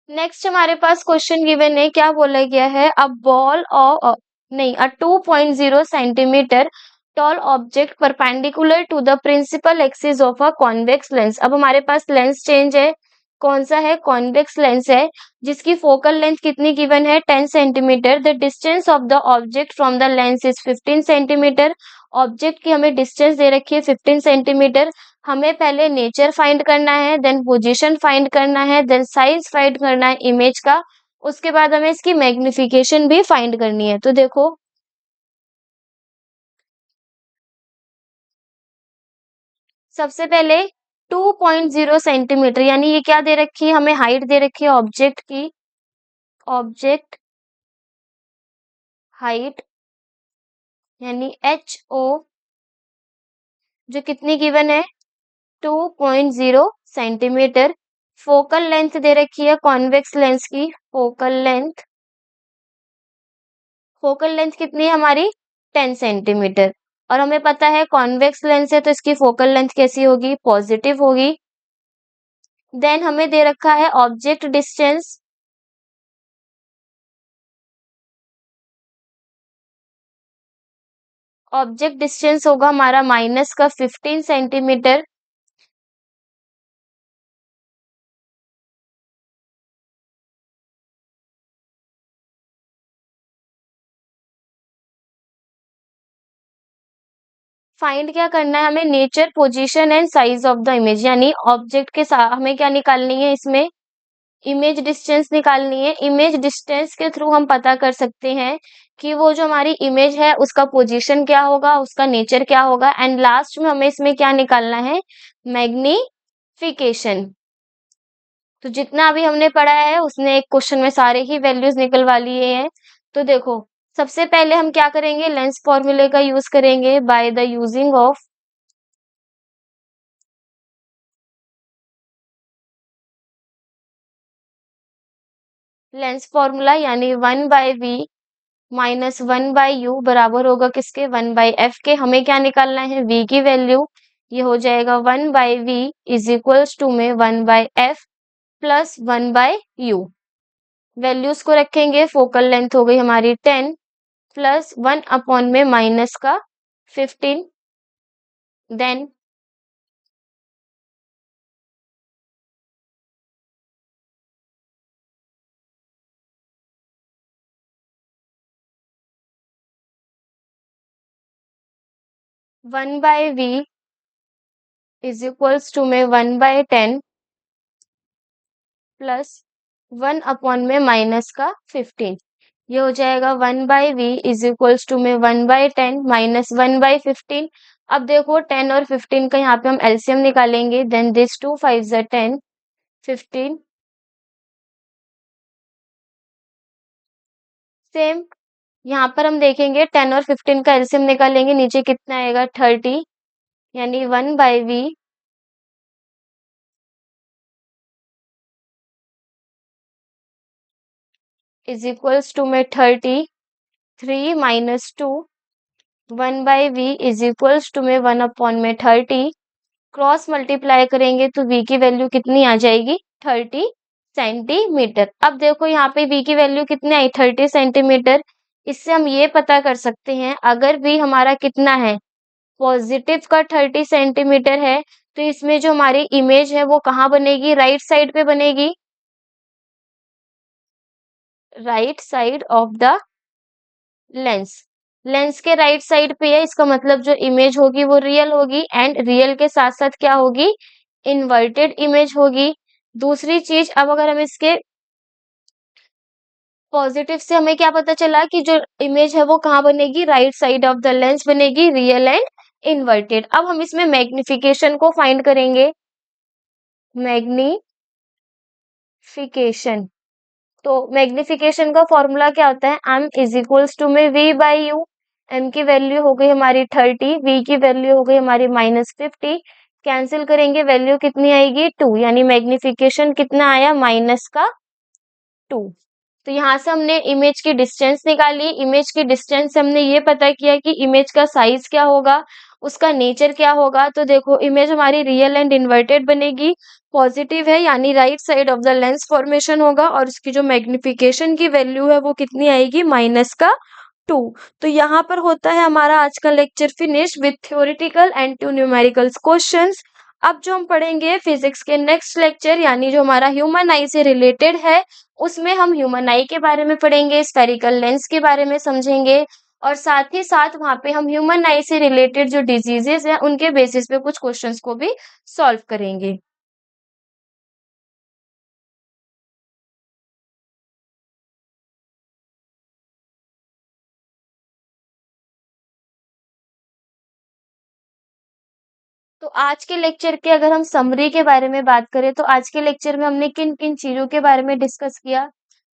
नेक्स्ट हमारे पास क्वेश्चन गिवन है, क्या बोला गया है, अ बॉल ऑफ नहीं, a 2.0 centimetre tall object perpendicular to the principal axis of a convex lens. अब हमारे पास लेंस चेंज है, कौन सा है, कॉन्वेक्स लेंस है, जिसकी फोकल लेंथ कितनी गिवन है, 10 centimetre. The distance of the object from the lens is 15 centimetre. Object की हमें डिस्टेंस दे रखी है 15 सेंटीमीटर। हमें पहले नेचर फाइंड करना है, देन पोजीशन फाइंड करना है, देन साइज फाइंड करना है इमेज का, उसके बाद हमें इसकी मैग्निफिकेशन भी फाइंड करनी है। तो देखो सबसे पहले 2.0 सेंटीमीटर, यानी ये क्या दे रखी है, हमें हाइट दे रखी है ऑब्जेक्ट की, ऑब्जेक्ट हाइट यानी एच ओ, जो कितनी गिवन है 2.0 सेंटीमीटर। फोकल लेंथ दे रखी है कॉन्वेक्स लेंस की, फोकल लेंथ कितनी है हमारी 10 सेंटीमीटर। और हमें पता है कॉन्वेक्स लेंस है तो इसकी फोकल लेंथ कैसी होगी, पॉजिटिव होगी। देन हमें दे रखा है ऑब्जेक्ट डिस्टेंस, ऑब्जेक्ट डिस्टेंस होगा हमारा माइनस का 15 सेंटीमीटर। फाइंड क्या करना है हमें, nature position and size of the image, यानी ऑब्जेक्ट के साथ हमें क्या निकालनी है, इसमें इमेज डिस्टेंस निकालनी है। इमेज डिस्टेंस के थ्रू हम पता कर सकते हैं कि वो जो हमारी इमेज है उसका पोजीशन क्या होगा, उसका नेचर क्या होगा, एंड लास्ट में हमें इसमें क्या निकालना है, मैग्निफिकेशन। तो जितना अभी हमने पढ़ा है उसने एक क्वेश्चन में सारे ही वैल्यूज निकलवा लिए हैं। तो देखो सबसे पहले हम क्या करेंगे, लेंस फॉर्मूले का यूज करेंगे, by the using of lens formula, यानी 1/v माइनस 1/u बराबर होगा किसके, 1/f के। हमें क्या निकालना है, v की वैल्यू, ये हो जाएगा 1/v इज इक्वल्स टू में 1/f प्लस 1/u। वैल्यूज को रखेंगे, फोकल लेंथ हो गई हमारी 10 प्लस 1 अपॉन में माइनस का 15, then 1/v is equals to में 1/10 प्लस 1 अपॉन में माइनस का 15। ये हो जाएगा 1/v इज इक्वल्स टू में 1/10 माइनस 1/15। अब देखो 10 और 15 का यहाँ पे हम एलसीएम निकालेंगे, देन दिस 2 5 ज़ा 10, 15 सेम। यहाँ पर हम देखेंगे 10 और 15 का एलसीएम निकालेंगे, नीचे कितना आएगा 30, यानी 1/v इज इक्वल्स टू में 30, 3 minus 2, 1/v is equals to में 1 अपॉन में 30, क्रॉस मल्टीप्लाई करेंगे तो v की वैल्यू कितनी आ जाएगी, 30 सेंटीमीटर। अब देखो यहाँ पे v की वैल्यू कितनी आई, 30 सेंटीमीटर। इससे हम ये पता कर सकते हैं अगर v हमारा कितना है, पॉजिटिव का 30 सेंटीमीटर है, तो इसमें जो हमारी इमेज है वो कहाँ बनेगी, राइट साइड पे बनेगी, right side of the lens. Lens के राइट साइड पे है, इसका मतलब जो इमेज होगी वो रियल होगी, एंड रियल के साथ साथ क्या होगी, इन्वर्टेड इमेज होगी। दूसरी चीज, अब अगर हम इसके पॉजिटिव से हमें क्या पता चला कि जो इमेज है वो कहाँ बनेगी, right side of the lens बनेगी, रियल एंड इन्वर्टेड। अब हम इसमें मैग्निफिकेशन को फाइंड करेंगे, मैग्निफिकेशन। तो मैग्निफिकेशन का फॉर्मूला क्या होता है, m इज इक्वल्स टू में v/u। m की वैल्यू हो गई हमारी 30, v की वैल्यू हो गई हमारी -50, कैंसिल करेंगे वैल्यू कितनी आएगी 2, यानी मैग्निफिकेशन कितना आया, -2। तो यहाँ से हमने इमेज की डिस्टेंस निकाली, इमेज की डिस्टेंस से हमने ये पता किया कि इमेज का साइज क्या होगा, उसका नेचर क्या होगा। तो देखो इमेज हमारी रियल एंड इन्वर्टेड बनेगी, पॉजिटिव है यानी right side of the lens formation होगा, और उसकी जो मैग्निफिकेशन की वैल्यू है वो कितनी आएगी, -2। 2। तो यहाँ पर होता है हमारा आज का lecture finish with theoretical and 2 numericals questions. अब जो हम पढ़ेंगे फिजिक्स के नेक्स्ट लेक्चर यानी जो हमारा ह्यूमन आई से रिलेटेड है, उसमें हम ह्यूमन आई के बारे में पढ़ेंगे, स्फेरिकल लेंस के बारे में समझेंगे और साथ ही साथ वहाँ पे हम ह्यूमन आई से रिलेटेड जो डिजीजेस हैं उनके बेसिस पे कुछ क्वेश्चंस को भी सॉल्व करेंगे। तो आज के लेक्चर के अगर हम समरी के बारे में बात करें तो आज के लेक्चर में हमने किन किन चीजों के बारे में डिस्कस किया।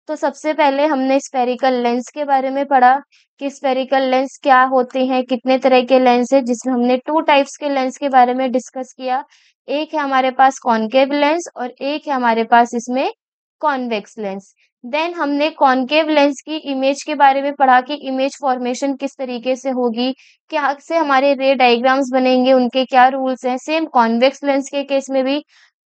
तो सबसे पहले हमने स्फेरिकल लेंस के बारे में पढ़ा कि स्फेरिकल लेंस क्या होते हैं, कितने तरह के लेंस है, जिसमें हमने 2 टाइप्स के लेंस के बारे में डिस्कस किया। एक है हमारे पास कॉनकेव लेंस और एक है हमारे पास इसमें कॉन्वेक्स लेंस। देन हमने कॉनकेव लेंस की इमेज के बारे में पढ़ा कि इमेज फॉर्मेशन किस तरीके से होगी, क्या से हमारे रे डायग्राम्स बनेंगे, उनके क्या रूल्स हैं। सेम कॉन्वेक्स लेंस के केस में भी।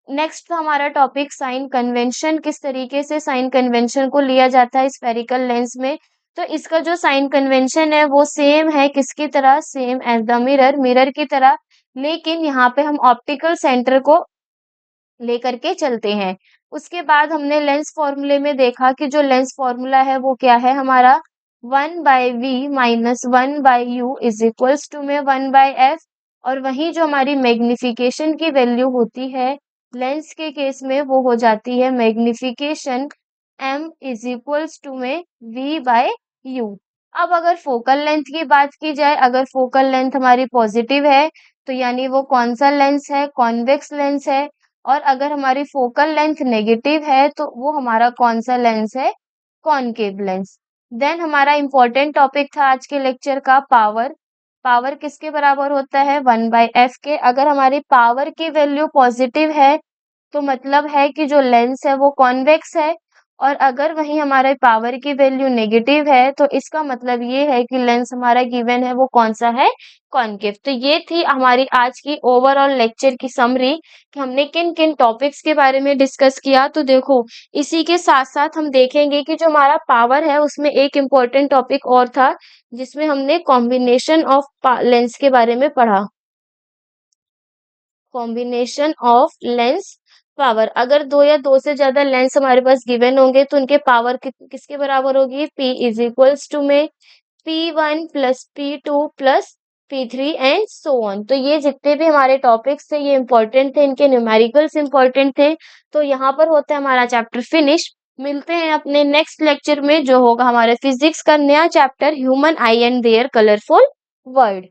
नेक्स्ट था हमारा टॉपिक साइन कन्वेंशन, किस तरीके से साइन कन्वेंशन को लिया जाता है स्फेरिकल लेंस में। तो इसका जो साइन कन्वेंशन है वो सेम है किसकी तरह, same as the mirror, mirror की तरह, लेकिन यहाँ पे हम ऑप्टिकल सेंटर को लेकर के चलते हैं। उसके बाद हमने लेंस फॉर्मूले में देखा कि जो लेंस फॉर्मूला है वो क्या है हमारा 1/v minus 1/u is equals to में 1/f। और वही जो हमारी मैग्निफिकेशन की वैल्यू होती है लेंस के केस में वो हो जाती है magnification m is equals to में v/u। अब अगर फोकल लेंथ की बात की जाए, अगर फोकल लेंथ हमारी पॉजिटिव है तो यानी वो कौन सा लेंस है, कॉन्वेक्स लेंस है। और अगर हमारी फोकल लेंथ नेगेटिव है तो वो हमारा कौन सा लेंस है, कॉनकेव लेंस। देन हमारा इंपॉर्टेंट टॉपिक था आज के लेक्चर का पावर। पावर किसके बराबर होता है 1/f के। अगर हमारी पावर की वैल्यू पॉजिटिव है तो मतलब है कि जो लेंस है वो कॉन्वेक्स है। और अगर वहीं हमारे पावर की वैल्यू नेगेटिव है तो इसका मतलब ये है कि लेंस हमारा गिवन है वो कौन सा है, कॉनकेव। तो ये थी हमारी आज की ओवरऑल लेक्चर की समरी कि हमने किन किन टॉपिक्स के बारे में डिस्कस किया। तो देखो इसी के साथ साथ हम देखेंगे कि जो हमारा पावर है उसमें एक इम्पोर्टेंट टॉपिक और था जिसमें हमने कॉम्बिनेशन ऑफ लेंस के बारे में पढ़ा। कॉम्बिनेशन ऑफ लेंस पावर, अगर दो या दो से ज्यादा लेंस हमारे पास गिवन होंगे तो उनके पावर किसके बराबर होगी, P इज इक्वल्स टू में P1 plus P2 plus P3 and so on. तो ये जितने भी हमारे टॉपिक्स थे ये इंपॉर्टेंट थे, इनके न्यूमेरिकल्स इंपॉर्टेंट थे। तो यहाँ पर होता है हमारा चैप्टर फिनिश। मिलते हैं अपने नेक्स्ट लेक्चर में जो होगा हमारे फिजिक्स का नया chapter human eye and their colourful world.